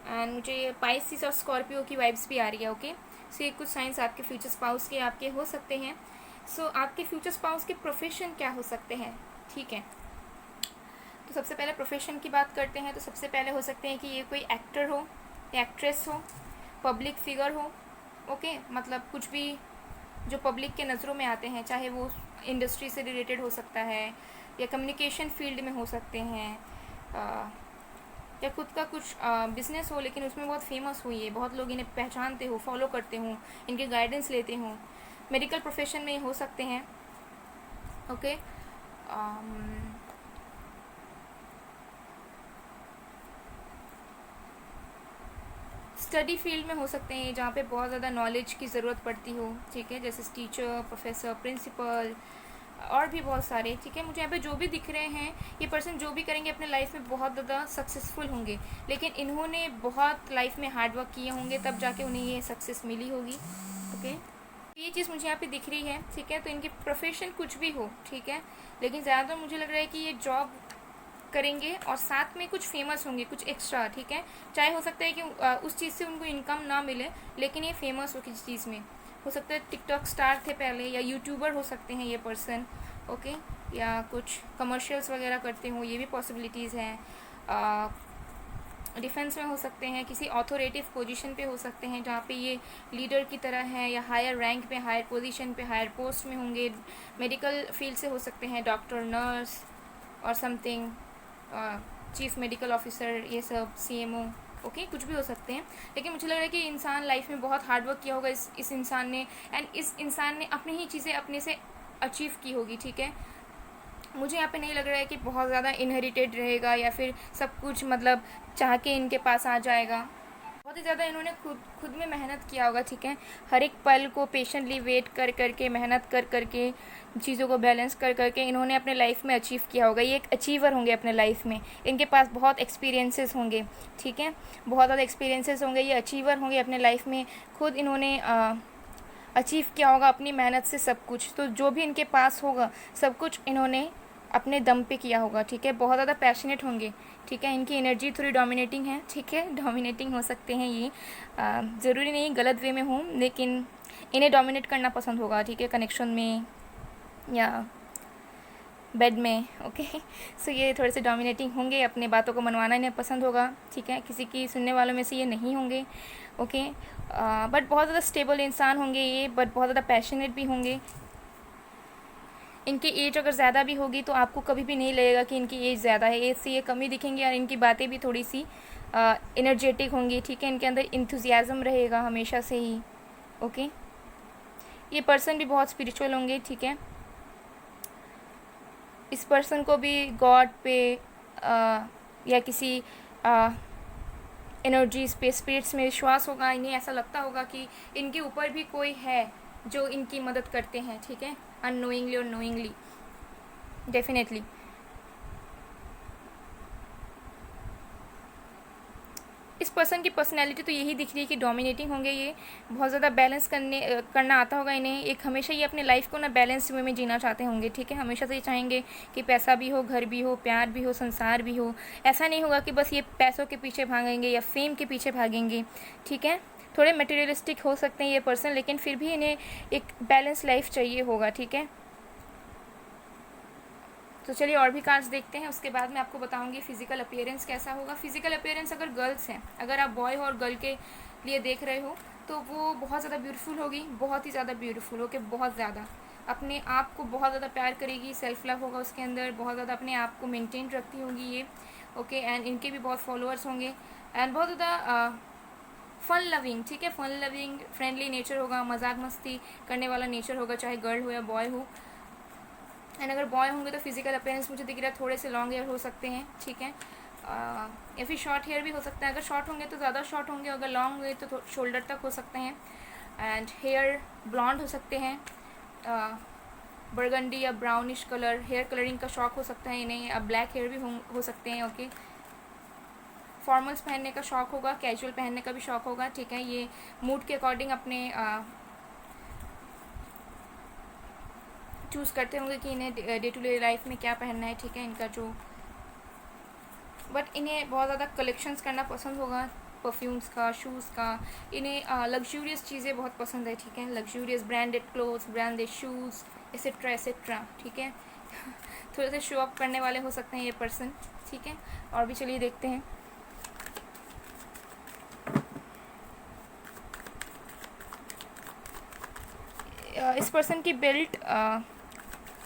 and मुझे पाइसिस और स्कॉर्पियो की वाइब्स भी आ रही है, ओके। सो ये कुछ साइंस आपके फ्यूचर स्पाउस के आपके हो सकते हैं। सो आपके फ्यूचर स्पाउस के प्रोफेशन क्या हो सकते हैं, ठीक है। तो सबसे पहले प्रोफेशन की बात करते हैं, तो सबसे पहले हो सकते हैं कि ये कोई एक्टर हो, एक्ट्रेस हो, पब्लिक फिगर हो, ओके, मतलब कुछ भी जो पब्लिक के नज़रों में आते हैं, चाहे वो इंडस्ट्री से रिलेटेड हो सकता है या कम्युनिकेशन फील्ड में हो सकते हैं, या खुद का कुछ बिजनेस हो लेकिन उसमें बहुत फेमस हुई है, बहुत लोग इन्हें पहचानते हो, फॉलो करते हो, इनके गाइडेंस लेते हो। मेडिकल प्रोफेशन में हो सकते हैं, ओके। स्टडी फील्ड में हो सकते हैं जहाँ पे बहुत ज़्यादा नॉलेज की ज़रूरत पड़ती हो, ठीक है, जैसे टीचर, प्रोफेसर, प्रिंसिपल, और भी बहुत सारे, ठीक है। मुझे यहाँ पे जो भी दिख रहे हैं, ये पर्सन जो भी करेंगे अपने लाइफ में बहुत ज़्यादा सक्सेसफुल होंगे, लेकिन इन्होंने बहुत लाइफ में हार्ड वर्क किए होंगे, तब जाके उन्हें ये सक्सेस मिली होगी, ओके। ये चीज़ मुझे यहाँ पे दिख रही है, ठीक है। तो इनकी प्रोफेशन कुछ भी हो, ठीक है, लेकिन ज़्यादातर मुझे लग रहा है कि ये जॉब करेंगे और साथ में कुछ फेमस होंगे, कुछ एक्स्ट्रा, ठीक है। चाहे हो सकता है कि उस चीज़ से उनको इनकम ना मिले, लेकिन ये फेमस हो किसी चीज़ में। हो सकता है टिकटॉक स्टार थे पहले, या यूट्यूबर हो सकते हैं ये पर्सन, ओके, या कुछ कमर्शियल्स वगैरह करते हों, ये भी पॉसिबिलिटीज़ हैं। डिफेंस में हो सकते हैं, किसी ऑथोरेटिव पोजीशन पे हो सकते हैं जहाँ पे ये लीडर की तरह हैं, या हायर रैंक पे, हायर पोजीशन पे, हायर पोस्ट में होंगे। मेडिकल फील्ड से हो सकते हैं, डॉक्टर, नर्स और समथिंग, चीफ मेडिकल ऑफिसर, ये सब, सीएमओ, ओके, कुछ भी हो सकते हैं। लेकिन मुझे लग रहा है कि इंसान लाइफ में बहुत हार्डवर्क किया होगा इस इंसान ने, एंड इस इंसान ने अपनी ही चीज़ें अपने से अचीव की होगी, ठीक है। मुझे यहाँ पे नहीं लग रहा है कि बहुत ज़्यादा इनहेरिटेड रहेगा या फिर सब कुछ मतलब चाह के इनके पास आ जाएगा। बहुत ही ज़्यादा इन्होंने खुद में मेहनत किया होगा, ठीक है। हर एक पल को पेशेंटली वेट कर करके, मेहनत कर करके, चीज़ों को बैलेंस कर करके इन्होंने अपने लाइफ में अचीव किया होगा। ये एक अचीवर होंगे अपने लाइफ में, इनके पास बहुत एक्सपीरियंसेस होंगे, ठीक है, बहुत ज़्यादा एक्सपीरियंसेस होंगे। ये अचीवर होंगे अपने लाइफ में, खुद इन्होंने अचीव किया होगा अपनी मेहनत से सब कुछ। तो जो भी इनके पास होगा सब कुछ इन्होंने अपने दम पे किया होगा, ठीक है। बहुत ज़्यादा पैशनेट होंगे, ठीक है। इनकी एनर्जी थोड़ी डोमिनेटिंग है, ठीक है, डोमिनेटिंग हो सकते हैं ये, ज़रूरी नहीं गलत वे में हो, लेकिन इन्हें डोमिनेट करना पसंद होगा, ठीक है, कनेक्शन में या बेड में, ओके। सो ये थोड़े से डोमिनेटिंग होंगे, अपने बातों को मनवाना इन्हें पसंद होगा, ठीक है। किसी की सुनने वालों में से ये नहीं होंगे, ओके। बट बहुत ज़्यादा स्टेबल इंसान होंगे ये, बट बहुत ज़्यादा पैशनेट भी होंगे। इनकी एज अगर ज़्यादा भी होगी तो आपको कभी भी नहीं लगेगा कि इनकी एज ज़्यादा है, एज से ये कम ही दिखेंगे। और इनकी बातें भी थोड़ी सी एनर्जेटिक होंगी, ठीक है। इनके अंदर इंथुजियाज़म रहेगा हमेशा से ही, ओके। ये पर्सन भी बहुत स्पिरिचुअल होंगे, ठीक है। इस पर्सन को भी गॉड पे या किसी एनर्जीज पे, स्पिरिट्स में विश्वास होगा। इन्हें ऐसा लगता होगा कि इनके ऊपर भी कोई है जो इनकी मदद करते हैं, ठीक है, अननोइंगली और नोइंगली, डेफिनेटली। इस पर्सन की पर्सनैलिटी तो यही दिख रही है कि डोमिनेटिंग होंगे ये, बहुत ज़्यादा बैलेंस करना आता होगा इन्हें। एक हमेशा ये अपने लाइफ को ना बैलेंस वे में जीना चाहते होंगे, ठीक है। हमेशा से ये चाहेंगे कि पैसा भी हो, घर भी हो, प्यार भी हो, संसार भी हो। ऐसा नहीं होगा कि बस ये पैसों के पीछे भागेंगे या फेम के पीछे भागेंगे, ठीक है। थोड़े मटेरियलिस्टिक हो सकते हैं ये पर्सन, लेकिन फिर भी इन्हें एक बैलेंस लाइफ चाहिए होगा, ठीक है। तो चलिए और भी कार्ड्स देखते हैं, उसके बाद मैं आपको बताऊंगी फिजिकल अपीयरेंस कैसा होगा। फिजिकल अपीयरेंस अगर गर्ल्स हैं, अगर आप बॉय हो और गर्ल के लिए देख रहे हो, तो वो बहुत ज़्यादा ब्यूटीफुल होगी, बहुत ही ज़्यादा ब्यूटीफुल हो के, बहुत ज़्यादा अपने आप को बहुत ज़्यादा प्यार करेगी, सेल्फ लव होगा उसके अंदर, बहुत ज़्यादा अपने आप को मेंटेन रखती होंगी ये, ओके। एंड इनके भी बहुत फॉलोअर्स होंगे, एंड बहुत ज़्यादा फन लविंग, ठीक है, फन लविंग, फ्रेंडली नेचर होगा, मजाक मस्ती करने वाला नेचर होगा, चाहे गर्ल हो या बॉय हो। एंड अगर बॉय होंगे तो फिजिकल अपीयरेंस मुझे दिख रहा है थोड़े से लॉन्ग हेयर हो सकते हैं, ठीक है, या फिर शॉर्ट हेयर भी हो सकता है। अगर शॉर्ट होंगे तो ज़्यादा शॉर्ट होंगे, अगर लॉन्ग होंगे तो शोल्डर तक हो सकते हैं। एंड हेयर ब्लॉन्ड हो सकते हैं, बर्गंडी या ब्राउनिश कलर, हेयर कलरिंग का शौक हो सकता है इन्हें, या ब्लैक हेयर भी हो सकते हैं, ओके। फॉर्मल्स पहनने का शौक होगा, कैजुअल पहनने का भी शौक होगा, ठीक है। ये मूड के अकॉर्डिंग अपने चूज़ करते होंगे कि इन्हें डे टू डे लाइफ में क्या पहनना है, ठीक है, इनका जो, बट इन्हें बहुत ज़्यादा कलेक्शंस करना पसंद होगा, परफ्यूम्स का, शूज़ का। इन्हें लग्जूरियस चीज़ें बहुत पसंद है, ठीक है, luxurious branded clothes, branded shoes, etcetera etcetera, ठीक है। थोड़े से शो अप करने वाले हो सकते हैं ये पर्सन, ठीक है। और भी चलिए देखते हैं। इस पर्सन की बिल्ट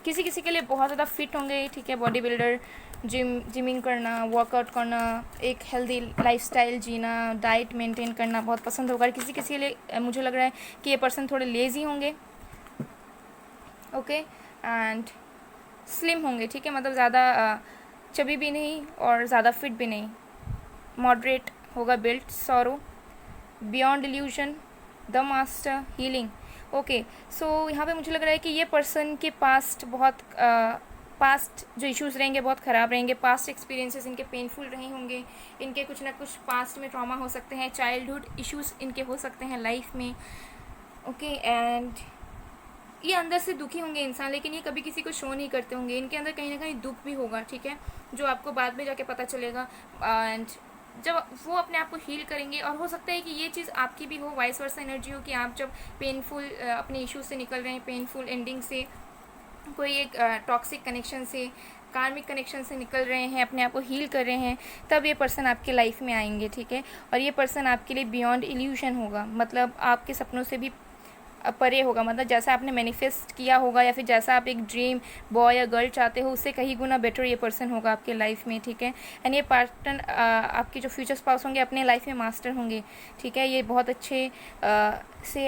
किसी किसी के लिए बहुत ज़्यादा फिट होंगे, ठीक है, बॉडी बिल्डर, जिमिंग करना, वर्कआउट करना, एक हेल्दी लाइफस्टाइल जीना, डाइट मेंटेन करना बहुत पसंद होगा। किसी किसी के लिए मुझे लग रहा है कि ये पर्सन थोड़े लेज़ी होंगे, ओके, एंड स्लिम होंगे, ठीक है, मतलब ज़्यादा चबी भी नहीं और ज़्यादा फिट भी नहीं, मॉडरेट होगा built. Sorrow, beyond illusion, the master, healing, okay. So यहाँ पे मुझे लग रहा है कि ये पर्सन के पास्ट जो इश्यूज़ रहेंगे बहुत ख़राब रहेंगे, पास्ट एक्सपीरियंसेस इनके पेनफुल रहे होंगे, इनके कुछ ना कुछ पास्ट में ट्रॉमा हो सकते हैं, चाइल्डहुड इश्यूज़ इनके हो सकते हैं लाइफ में, ओके। एंड ये अंदर से दुखी होंगे इंसान, लेकिन ये कभी किसी को शो नहीं करते होंगे। इनके अंदर कहीं ना कहीं दुख भी होगा, ठीक है, जो आपको बाद में जाके पता चलेगा। एंड जब वो अपने आप को हील करेंगे, और हो सकता है कि ये चीज़ आपकी भी हो, वाइस वर्सा एनर्जी हो, कि आप जब पेनफुल अपने इश्यूज से निकल रहे हैं, पेनफुल एंडिंग से, कोई एक टॉक्सिक कनेक्शन से, कार्मिक कनेक्शन से निकल रहे हैं, अपने आप को हील कर रहे हैं, तब ये पर्सन आपके लाइफ में आएंगे, ठीक है। और ये पर्सन आपके लिए बियॉन्ड इल्यूशन होगा, मतलब आपके सपनों से भी परे होगा, मतलब जैसा आपने मैनिफेस्ट किया होगा या फिर जैसा आप एक ड्रीम बॉय या गर्ल चाहते हो, उससे कहीं गुना बेटर ये पर्सन होगा आपके लाइफ में, ठीक है। एंड ये पार्टनर आपके जो फ्यूचर स्पाउस होंगे अपने लाइफ में मास्टर होंगे, ठीक है। ये बहुत अच्छे से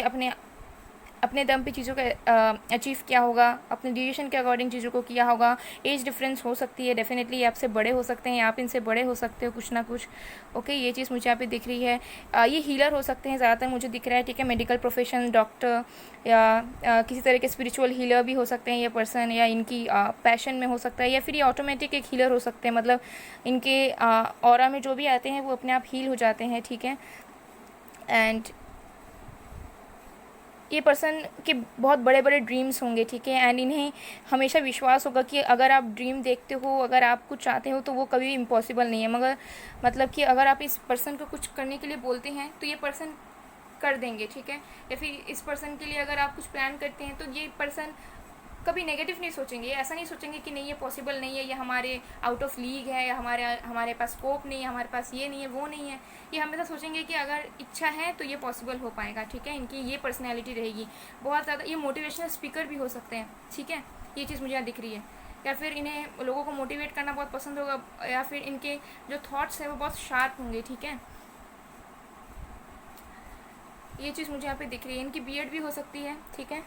अपने दम पे चीज़ों का अचीव किया होगा, अपने ड्यूरेशन के अकॉर्डिंग चीज़ों को किया होगा। एज डिफरेंस हो सकती है, डेफिनेटली ये आपसे बड़े हो सकते हैं, आप इनसे बड़े हो सकते हो कुछ ना कुछ, ओके। ये चीज़ मुझे यहाँ पे दिख रही है। ये हीलर हो सकते हैं, ज़्यादातर मुझे दिख रहा है, ठीक है। मेडिकल प्रोफेशन, डॉक्टर, या किसी तरह के स्पिरिचुअल हीलर भी हो सकते हैं ये पर्सन, या इनकी पैशन में हो सकता है, या फिर ये ऑटोमेटिक एक हीलर हो सकते हैं, मतलब इनके ऑरा में जो भी आते हैं वो अपने आप हील हो जाते हैं, ठीक है। एंड ये पर्सन के बहुत बड़े बड़े ड्रीम्स होंगे, ठीक है। एंड इन्हें हमेशा विश्वास होगा कि अगर आप ड्रीम देखते हो, अगर आप कुछ चाहते हो, तो वो कभी भी इम्पॉसिबल नहीं है, मगर मतलब कि अगर आप इस पर्सन को कुछ करने के लिए बोलते हैं तो ये पर्सन कर देंगे, ठीक है। या फिर इस पर्सन के लिए अगर आप कुछ प्लान करते हैं तो ये पर्सन कभी नेगेटिव नहीं सोचेंगे, ऐसा नहीं सोचेंगे कि नहीं ये पॉसिबल नहीं है, ये हमारे आउट ऑफ लीग है, या हमारे पास स्कोप नहीं है, हमारे पास ये नहीं है, वो नहीं है। ये हमेशा सोचेंगे कि अगर इच्छा है तो ये पॉसिबल हो पाएगा, ठीक है। इनकी ये पर्सनैलिटी रहेगी बहुत ज़्यादा। ये मोटिवेशनल स्पीकर भी हो सकते हैं, ठीक है। ये चीज़ मुझे यहाँ दिख रही है। या फिर इन्हें लोगों को मोटिवेट करना बहुत पसंद होगा, या फिर इनके जो थॉट्स हैं वो बहुत शार्प होंगे, ठीक है। ये चीज़ मुझे यहाँ पे दिख रही है। इनकी बीएड भी हो सकती है, ठीक है।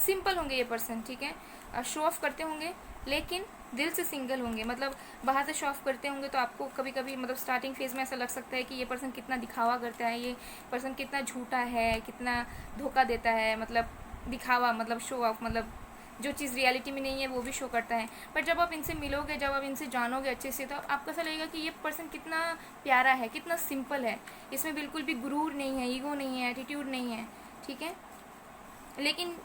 सिंपल होंगे ये पर्सन, ठीक है। शो ऑफ करते होंगे लेकिन दिल से सिंगल होंगे, मतलब बाहर से शो ऑफ करते होंगे तो आपको कभी कभी मतलब स्टार्टिंग फेज में ऐसा लग सकता है कि ये पर्सन कितना दिखावा करता है, ये पर्सन कितना झूठा है, कितना धोखा देता है, मतलब दिखावा, मतलब शो ऑफ, मतलब जो चीज़ रियलिटी में नहीं है वो भी शो करता है। पर जब आप इनसे मिलोगे, जब आप इनसे जानोगे अच्छे से, तो आपको ऐसा लगेगा कि ये पर्सन कितना प्यारा है, कितना सिंपल है, इसमें बिल्कुल भी गुरूर नहीं है, ईगो नहीं है, एटीट्यूड नहीं है, ठीक है। लेकिन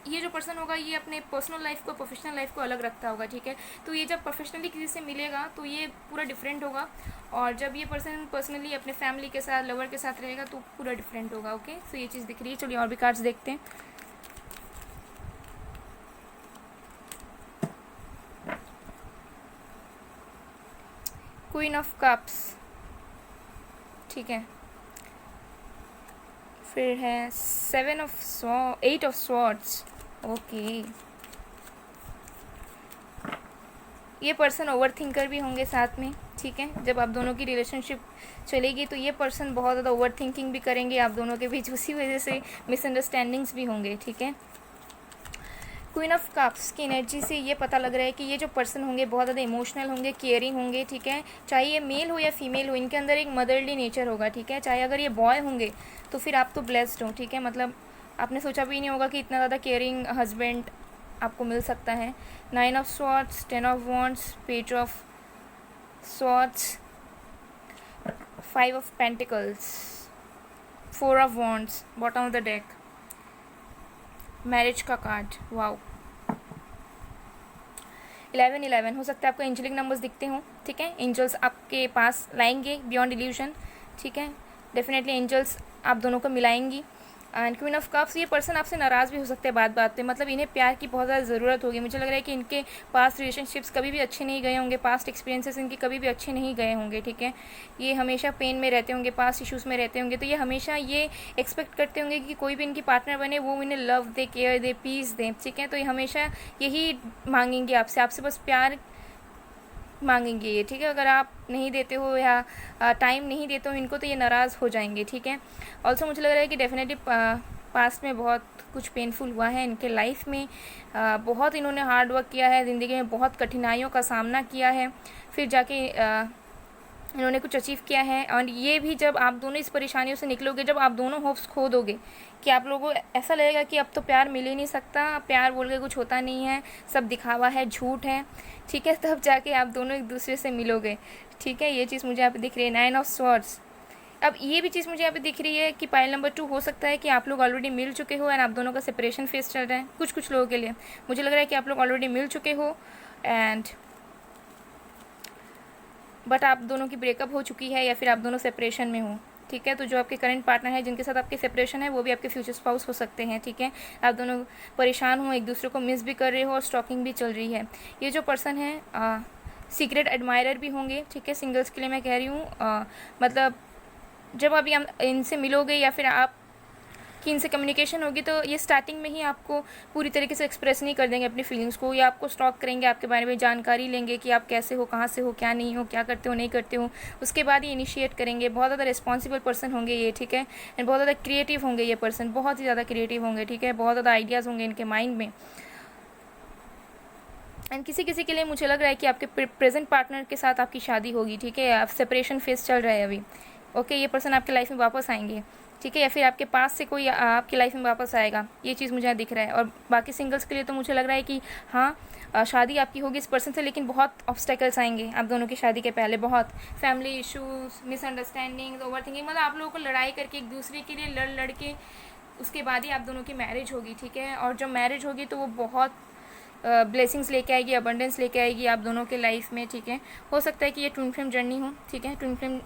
ये जो पर्सन होगा ये अपने पर्सनल लाइफ को, प्रोफेशनल लाइफ को अलग रखता होगा, ठीक है। तो ये जब प्रोफेशनली किसी से मिलेगा तो ये पूरा डिफरेंट होगा, और जब ये पर्सन पर्सनली अपने फैमिली के साथ, लवर के साथ रहेगा तो पूरा डिफरेंट होगा, ओके। सो ये चीज़ दिख रही है। चलिए और भी कार्ड्स देखते हैं। क्वीन ऑफ कप्स, ठीक है। फिर है 8 ऑफ स्वॉर्ड्स, ओके। ये पर्सन ओवर थिंकर भी होंगे साथ में, ठीक है। जब आप दोनों की रिलेशनशिप चलेगी तो ये पर्सन बहुत ज़्यादा ओवर थिंकिंग भी करेंगे आप दोनों के बीच, उसी वजह से मिसअंडरस्टैंडिंग्स भी होंगे, ठीक है। क्वीन ऑफ कप्स की एनर्जी से ये पता लग रहा है कि ये जो पर्सन होंगे बहुत ज़्यादा इमोशनल होंगे, केयरिंग होंगे, ठीक है। चाहे ये मेल हो या फीमेल हो, इनके अंदर एक मदरली नेचर होगा, ठीक है। चाहे अगर ये बॉय होंगे तो फिर आप तो ब्लेस्ड हो, ठीक है। मतलब आपने सोचा भी नहीं होगा कि इतना ज़्यादा केयरिंग हस्बैंड आपको मिल सकता है। 9 of swords, 10 of wands, page of swords, 5 of pentacles, 4 of wands, bottom of the deck, marriage का कार्ड, वाओ। 11 हो सकता है आपको एंजलिक नंबर्स दिखते हों, ठीक है। एंजल्स आपके पास लाएंगे बियॉन्ड इल्यूजन, ठीक है। डेफिनेटली एंजल्स आप दोनों को मिलाएंगी। एंड क्वीन ऑफ कप्स, ये पर्सन आपसे नाराज़ भी हो सकते हैं बात बात पे, मतलब इन्हें प्यार की बहुत ज़्यादा ज़रूरत होगी। मुझे लग रहा है कि इनके पास्ट रिलेशनशिप्स कभी भी अच्छे नहीं गए होंगे, पास्ट एक्सपीरियंसेस इनके कभी भी अच्छे नहीं गए होंगे, ठीक है। ये हमेशा पेन में रहते होंगे, पास्ट इश्यूज़ में रहते होंगे, तो ये हमेशा ये एक्सपेक्ट करते होंगे कि कोई भी इनकी पार्टनर बने वो इन्हें love they, care they, piece दे, ठीक है। तो ये हमेशा यही मांगेंगे आपसे बस प्यार मांगेंगे ये, ठीक है। अगर आप नहीं देते हो या टाइम नहीं देते हो इनको तो ये नाराज़ हो जाएंगे, ठीक है। ऑल्सो मुझे लग रहा है कि डेफिनेटली पास्ट में बहुत कुछ पेनफुल हुआ है इनके लाइफ में, बहुत इन्होंने हार्ड वर्क किया है, ज़िंदगी में बहुत कठिनाइयों का सामना किया है, फिर जाके इन्होंने कुछ अचीव किया है। और ये भी जब आप दोनों इस परेशानियों से निकलोगे, जब आप दोनों होप्स खो दोगे, कि आप लोगों को ऐसा लगेगा कि अब तो प्यार मिल ही नहीं सकता, प्यार बोल के कुछ होता नहीं है, सब दिखावा है, झूठ है, ठीक है, तब जाके आप दोनों एक दूसरे से मिलोगे, ठीक है। ये चीज़ मुझे यहाँ पे दिख रही है। 9 ऑफ स्वॉर्ड्स, अब ये भी चीज़ मुझे यहाँ पे दिख रही है कि पाइल नंबर 2 हो सकता है कि आप लोग ऑलरेडी मिल चुके हो एंड आप दोनों का सेपरेशन फेस चल रहा है। कुछ लोगों के लिए मुझे लग रहा है कि आप लोग ऑलरेडी मिल चुके हो एंड बट आप दोनों की ब्रेकअप हो चुकी है या फिर आप दोनों सेपरेशन में हो। ठीक है, तो जो आपके करंट पार्टनर है जिनके साथ आपके सेपरेशन है वो भी आपके फ्यूचर स्पाउस हो सकते हैं। ठीक है, आप दोनों परेशान हो, एक दूसरे को मिस भी कर रहे हो और स्टॉकिंग भी चल रही है। ये जो पर्सन है सीक्रेट एडमायरर भी होंगे। ठीक है, सिंगल्स के लिए मैं कह रही हूँ मतलब जब अभी हम इनसे मिलोगे या फिर आप कि इनसे कम्युनिकेशन होगी तो ये स्टार्टिंग में ही आपको पूरी तरीके से एक्सप्रेस नहीं कर देंगे अपनी फीलिंग्स को, या आपको स्टॉक करेंगे, आपके बारे में जानकारी लेंगे कि आप कैसे हो, कहाँ से हो, क्या नहीं हो, क्या करते हो, नहीं करते हो। उसके बाद ये इनिशिएट करेंगे। बहुत ज़्यादा रिस्पॉन्सिबल पर्सन होंगे ये। ठीक है, एंड बहुत ज़्यादा क्रिएटिव होंगे ये पर्सन, बहुत ही ज़्यादा क्रिएटिव होंगे। ठीक है, बहुत ज़्यादा आइडियाज़ होंगे इनके माइंड में। एंड किसी किसी के लिए मुझे लग रहा है कि आपके प्रेजेंट पार्टनर के साथ आपकी शादी होगी। ठीक है, आप सेपरेशन फेस चल रहा है अभी। ओके, ये पर्सन आपके लाइफ में वापस आएंगे। ठीक है, या फिर आपके पास से कोई आपकी लाइफ में वापस आएगा, ये चीज़ मुझे दिख रहा है। और बाकी सिंगल्स के लिए तो मुझे लग रहा है कि हाँ शादी आपकी होगी इस पर्सन से, लेकिन बहुत ऑब्स्टेकल्स आएंगे आप दोनों की शादी के पहले। बहुत family issues, misunderstanding, over thinking, मतलब आप लोगों को लड़ाई करके एक दूसरे के लिए लड़ के उसके बाद ही आप दोनों की मैरिज होगी। ठीक है, और जब मैरिज होगी तो वो बहुत ब्लेसिंग्स लेके आएगी, अबंडेंस लेके आएगी आप दोनों के लाइफ में। ठीक है, हो सकता है कि ये ट्विन फ्लेम जर्नी हो। ठीक है, ट्विन फ्लेम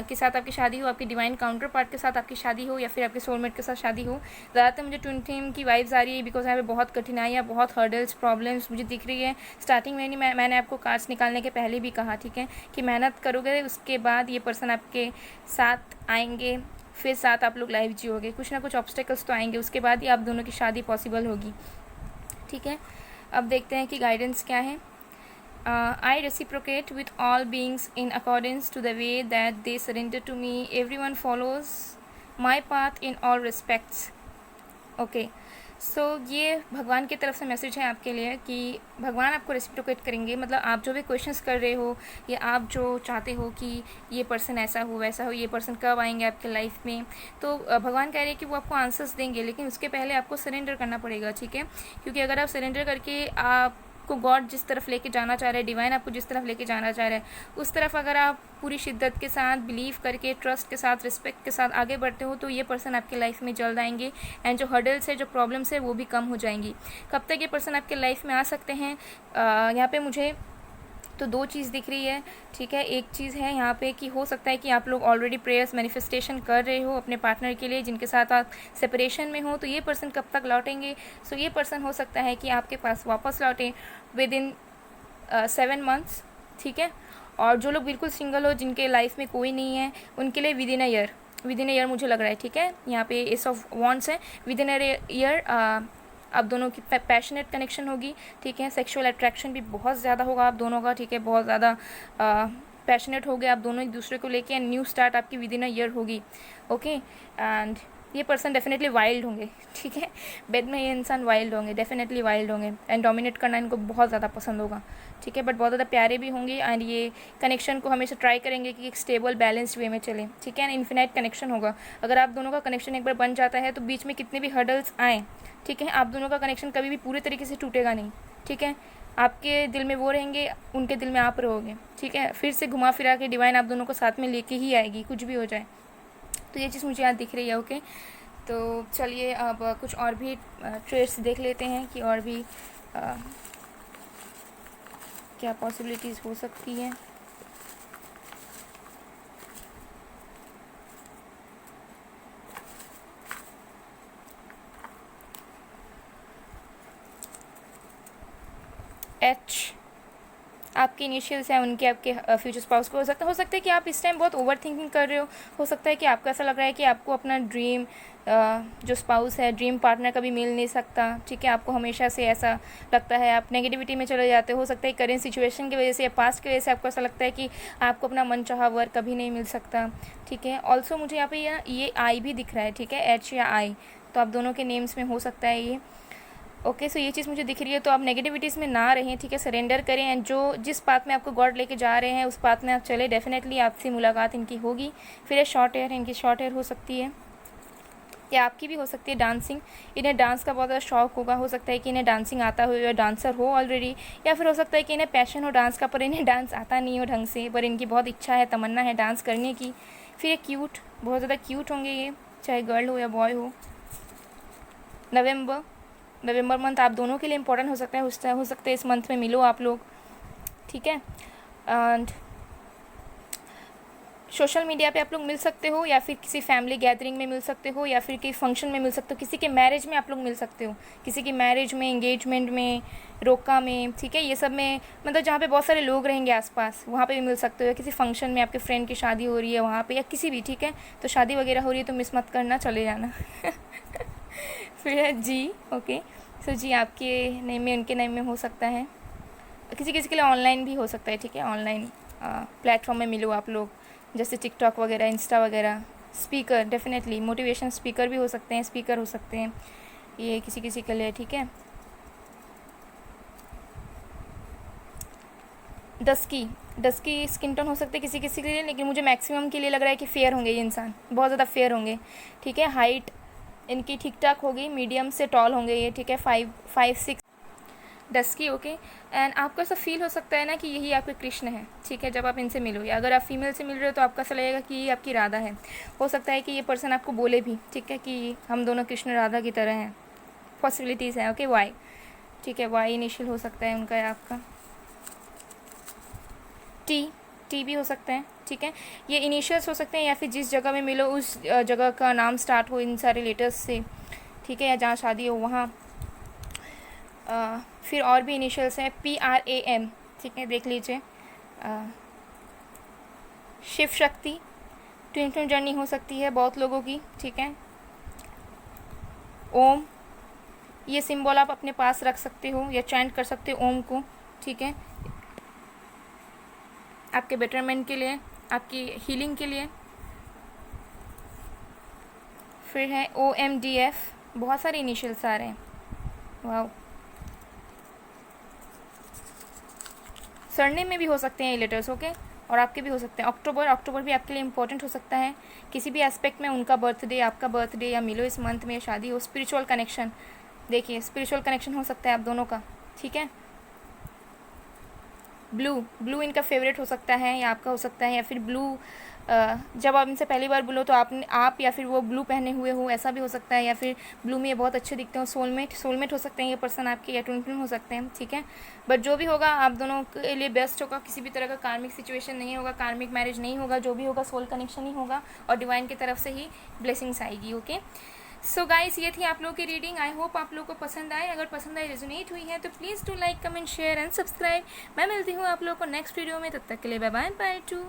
के साथ आपकी शादी हो, आपकी डिवाइन काउंटर पार्ट के साथ आपकी शादी हो, या फिर आपके सोलमेट के साथ शादी हो। ज़्यादातर मुझे ट्विन फ्लेम की वाइब्स आ रही है बिकॉज यहाँ पे बहुत कठिनाइयाँ, बहुत हर्डल्स, प्रॉब्लम्स मुझे दिख रही है। स्टार्टिंग में नहीं, मैंने आपको कार्ड्स निकालने के पहले भी कहा। ठीक है, कि मेहनत करोगे उसके बाद ये पर्सन आपके साथ आएंगे, फिर साथ आप लोग लाइफ जियोगे। कुछ ना कुछ ऑब्स्टेकल्स तो आएंगे, उसके बाद ही आप दोनों की शादी पॉसिबल होगी। ठीक है, अब देखते हैं कि गाइडेंस क्या है। I reciprocate with all beings in accordance to the way that they surrender to me. Everyone follows my path in all respects. Okay. सो ये भगवान की तरफ से मैसेज है आपके लिए कि भगवान आपको रेसिप्रोकेट करेंगे। मतलब आप जो भी क्वेश्चंस कर रहे हो या आप जो चाहते हो कि ये पर्सन ऐसा हो वैसा हो, ये पर्सन कब आएंगे आपके लाइफ में, तो भगवान कह रहे हैं कि वो आपको आंसर्स देंगे, लेकिन उसके पहले आपको सरेंडर करना पड़ेगा। ठीक है, क्योंकि अगर आप सरेंडर करके आपको गॉड जिस तरफ लेके जाना चाह रहे हैं, डिवाइन आपको जिस तरफ लेके जाना चाह रहे हैं, उस तरफ अगर आप पूरी शिद्दत के साथ, बिलीव करके, ट्रस्ट के साथ, रिस्पेक्ट के साथ आगे बढ़ते हो तो ये पर्सन आपके लाइफ में जल्द आएंगे एंड जो हर्डल्स है, जो प्रॉब्लम्स है वो भी कम हो जाएंगी। कब तक ये पर्सन आपके लाइफ में आ सकते हैं? यहाँ पे मुझे तो दो चीज़ दिख रही है। ठीक है, एक चीज़ है यहाँ पे कि हो सकता है कि आप लोग ऑलरेडी प्रेयर्स मैनिफेस्टेशन कर रहे हो अपने पार्टनर के लिए जिनके साथ आप सेपरेशन में हो, तो ये पर्सन कब तक लौटेंगे? सो ये पर्सन हो सकता है कि आपके पास वापस लौटें विद इन 7 मंथ्स। ठीक है, और जो लोग बिल्कुल सिंगल हो, जिनके लाइफ में कोई नहीं है, उनके लिए विद इन अ ईयर मुझे लग रहा है। ठीक है, यहाँ पे एस ऑफ वॉन्ड्स है। विद इन अ ईयर आप दोनों की पैशनेट कनेक्शन होगी। ठीक है, सेक्सुअल अट्रैक्शन भी बहुत ज़्यादा होगा आप दोनों का। ठीक है, बहुत ज़्यादा पैशनेट हो गए आप दोनों एक दूसरे को लेके, एंड न्यू स्टार्ट आपकी विद इन अ ईयर होगी। ओके, एंड ये पर्सन डेफिनेटली वाइल्ड होंगे। ठीक है, बेड में ये इंसान वाइल्ड होंगे, डेफिनेटली वाइल्ड होंगे, एंड डोमिनेट करना इनको बहुत ज़्यादा पसंद होगा। ठीक है, बट बहुत ज़्यादा प्यारे भी होंगे, एंड ये कनेक्शन को हमेशा ट्राई करेंगे कि एक स्टेबल बैलेंस्ड वे में चले। ठीक है, एंड इन्फिनाइट कनेक्शन होगा। अगर आप दोनों का कनेक्शन एक बार बन जाता है तो बीच में कितने भी हर्डल्स आएँ, ठीक है, आप दोनों का कनेक्शन कभी भी पूरे तरीके से टूटेगा नहीं। ठीक है, आपके दिल में वो रहेंगे, उनके दिल में आप रहोगे। ठीक है, फिर से घुमा फिरा के डिवाइन आप दोनों को साथ में लेके ही आएगी, कुछ भी हो जाए। तो ये चीज़ मुझे यहाँ दिख रही है। ओके, तो चलिए अब कुछ और भी ट्रेड्स देख लेते हैं कि और भी क्या पॉसिबिलिटीज़ हो सकती है। एच आपके इनिशियल्स हैं उनके, आपके फ्यूचर स्पाउस को हो सकता है कि आप इस टाइम बहुत ओवर थिंकिंग कर रहे हो सकता है कि आपको ऐसा लग रहा है कि आपको अपना ड्रीम जो स्पाउस है, ड्रीम पार्टनर कभी मिल नहीं सकता। ठीक है, आपको हमेशा से ऐसा लगता है, आप नेगेटिविटी में चले जाते हो सकता है करेंट सिचुएशन की वजह से या पास्ट की वजह से आपको ऐसा लगता है कि आपको अपना मनचाहा वर्क कभी नहीं मिल सकता। ठीक है, ऑल्सो मुझे यहाँ पे ये आई भी दिख रहा है। ठीक है, एच या आई, तो आप दोनों के नेम्स में हो सकता है ये। ओके, सो ये चीज़ मुझे दिख रही है। तो आप नेगेटिविटीज़ में ना रहें। ठीक है, सरेंडर करें, एंड जो जिस पाथ में आपको गॉड लेके जा रहे हैं उस पाथ में आप चले। डेफिनेटली आपसे मुलाकात इनकी होगी। फिर ये शॉर्ट हेयर, इनकी शॉर्ट हेयर हो सकती है या आपकी भी हो सकती है डांसिंग। इन्हें डांस का बहुत ज़्यादा शौक होगा। हो सकता है कि इन्हें डांसिंग आता हो या डांसर हो ऑलरेडी, या फिर हो सकता है कि इन्हें पैशन हो डांस का पर इन्हें डांस आता नहीं हो ढंग से, पर इनकी बहुत इच्छा है, तमन्ना है डांस करने की। फिर ये क्यूट, बहुत ज़्यादा क्यूट होंगे ये, चाहे गर्ल हो या बॉय हो। नवंबर मंथ आप दोनों के लिए इम्पोर्टेंट हो सकता है, हो सकता है इस मंथ में मिलो आप लोग, ठीक है। एंड सोशल मीडिया पे आप लोग मिल सकते हो, या फिर किसी फैमिली गैदरिंग में मिल सकते हो, या फिर किसी फंक्शन में मिल सकते हो, किसी के मैरिज में आप लोग मिल सकते हो, किसी की मैरिज में, एंगेजमेंट में, रोका में, ठीक है, ये सब में, मतलब जहाँ पे बहुत सारे लोग रहेंगे आसपास, वहाँ पे भी मिल सकते हो। या किसी फंक्शन में आपके फ्रेंड की शादी हो रही है वहाँ पे, या किसी भी, ठीक है, तो शादी वगैरह हो रही है तो मिस मत करना, चले जाना। फिर है जी, ओके, सो जी आपके नेम में, उनके नेम में हो सकता है, किसी किसी के लिए ऑनलाइन भी हो सकता है, ठीक है, ऑनलाइन प्लेटफॉर्म में मिलो आप लोग, जैसे टिकटॉक वगैरह, इंस्टा वगैरह। स्पीकर, डेफिनेटली मोटिवेशन स्पीकर भी हो सकते हैं, स्पीकर हो सकते हैं, ये किसी किसी के लिए, ठीक है। डस्की स्किन टोन हो सकते हैं किसी किसी के लिए, लेकिन मुझे मैक्सिमम के लिए लग रहा है कि फेयर होंगे ये इंसान, बहुत ज़्यादा फेयर होंगे, ठीक है। हाइट इनकी ठीक ठाक होगी, मीडियम से टॉल होंगे ये, ठीक है, 5'6", डस्की, ओके। एंड आपको ऐसा फील हो सकता है ना कि यही आपके कृष्ण है, ठीक है, जब आप इनसे मिलो, या अगर आप फीमेल से मिल रहे हो तो आपको ऐसा लगेगा कि ये आपकी राधा है। हो सकता है कि ये पर्सन आपको बोले भी, ठीक है, कि हम दोनों कृष्ण राधा की तरह हैं, पॉसिबिलिटीज़ हैं, ओके। वाई, ठीक है, वाई इनिशियल हो सकता है उनका या आपका। टी भी हो सकते हैं, ठीक है, ये इनिशियल्स हो सकते हैं, या फिर जिस जगह में मिलो उस जगह का नाम स्टार्ट हो इन सारे लेटर्स से, ठीक है, या जहाँ शादी हो वहाँ। फिर और भी इनिशियल्स हैं, PRAM, ठीक है, देख लीजिए। शिव शक्ति, ट्विन जर्नी हो सकती है बहुत लोगों की, ठीक है। ओम, ये सिंबल आप अपने पास रख सकते हो या चैंट कर सकते हो ओम को, ठीक है, आपके बेटरमेंट के लिए, आपकी हीलिंग के लिए। फिर है OMDF, बहुत सारे इनिशियल्स आ रहे हैं, वाह। सरनेम में भी हो सकते हैं ये लेटर्स, ओके, और आपके भी हो सकते हैं। अक्टूबर भी आपके लिए इंपॉर्टेंट हो सकता है, किसी भी एस्पेक्ट में, उनका बर्थडे, आपका बर्थडे, या मिलो इस मंथ में, शादी हो, स्पिरिचुअल कनेक्शन, देखिए स्पिरिचुअल कनेक्शन हो सकता है आप दोनों का, ठीक है। ब्लू इनका फेवरेट हो सकता है, या आपका हो सकता है, या फिर ब्लू जब आप इनसे पहली बार बोलो तो आप या फिर वो ब्लू पहने हुए हो, ऐसा भी हो सकता है, या फिर ब्लू में ये बहुत अच्छे दिखते हो, सोलमेट हो सकते हैं ये पर्सन आपके, या ट्विन हो सकते हैं, ठीक है। बट जो भी होगा आप दोनों के लिए बेस्ट होगा, किसी भी तरह का कार्मिक सिचुएशन नहीं होगा, कार्मिक मैरिज नहीं होगा, जो भी होगा सोल कनेक्शन ही होगा, और डिवाइन की तरफ से ही ब्लेसिंग्स आएगी, ओके। सो गाइस, ये थी आप लोगों की रीडिंग, आई होप आप लोगों को पसंद आए। अगर पसंद आई, रेजोनेट हुई है तो please do like, comment, share and subscribe. मैं मिलती हूँ आप लोगों को नेक्स्ट वीडियो में, तब तक के लिए बाय बाय, बाय टू।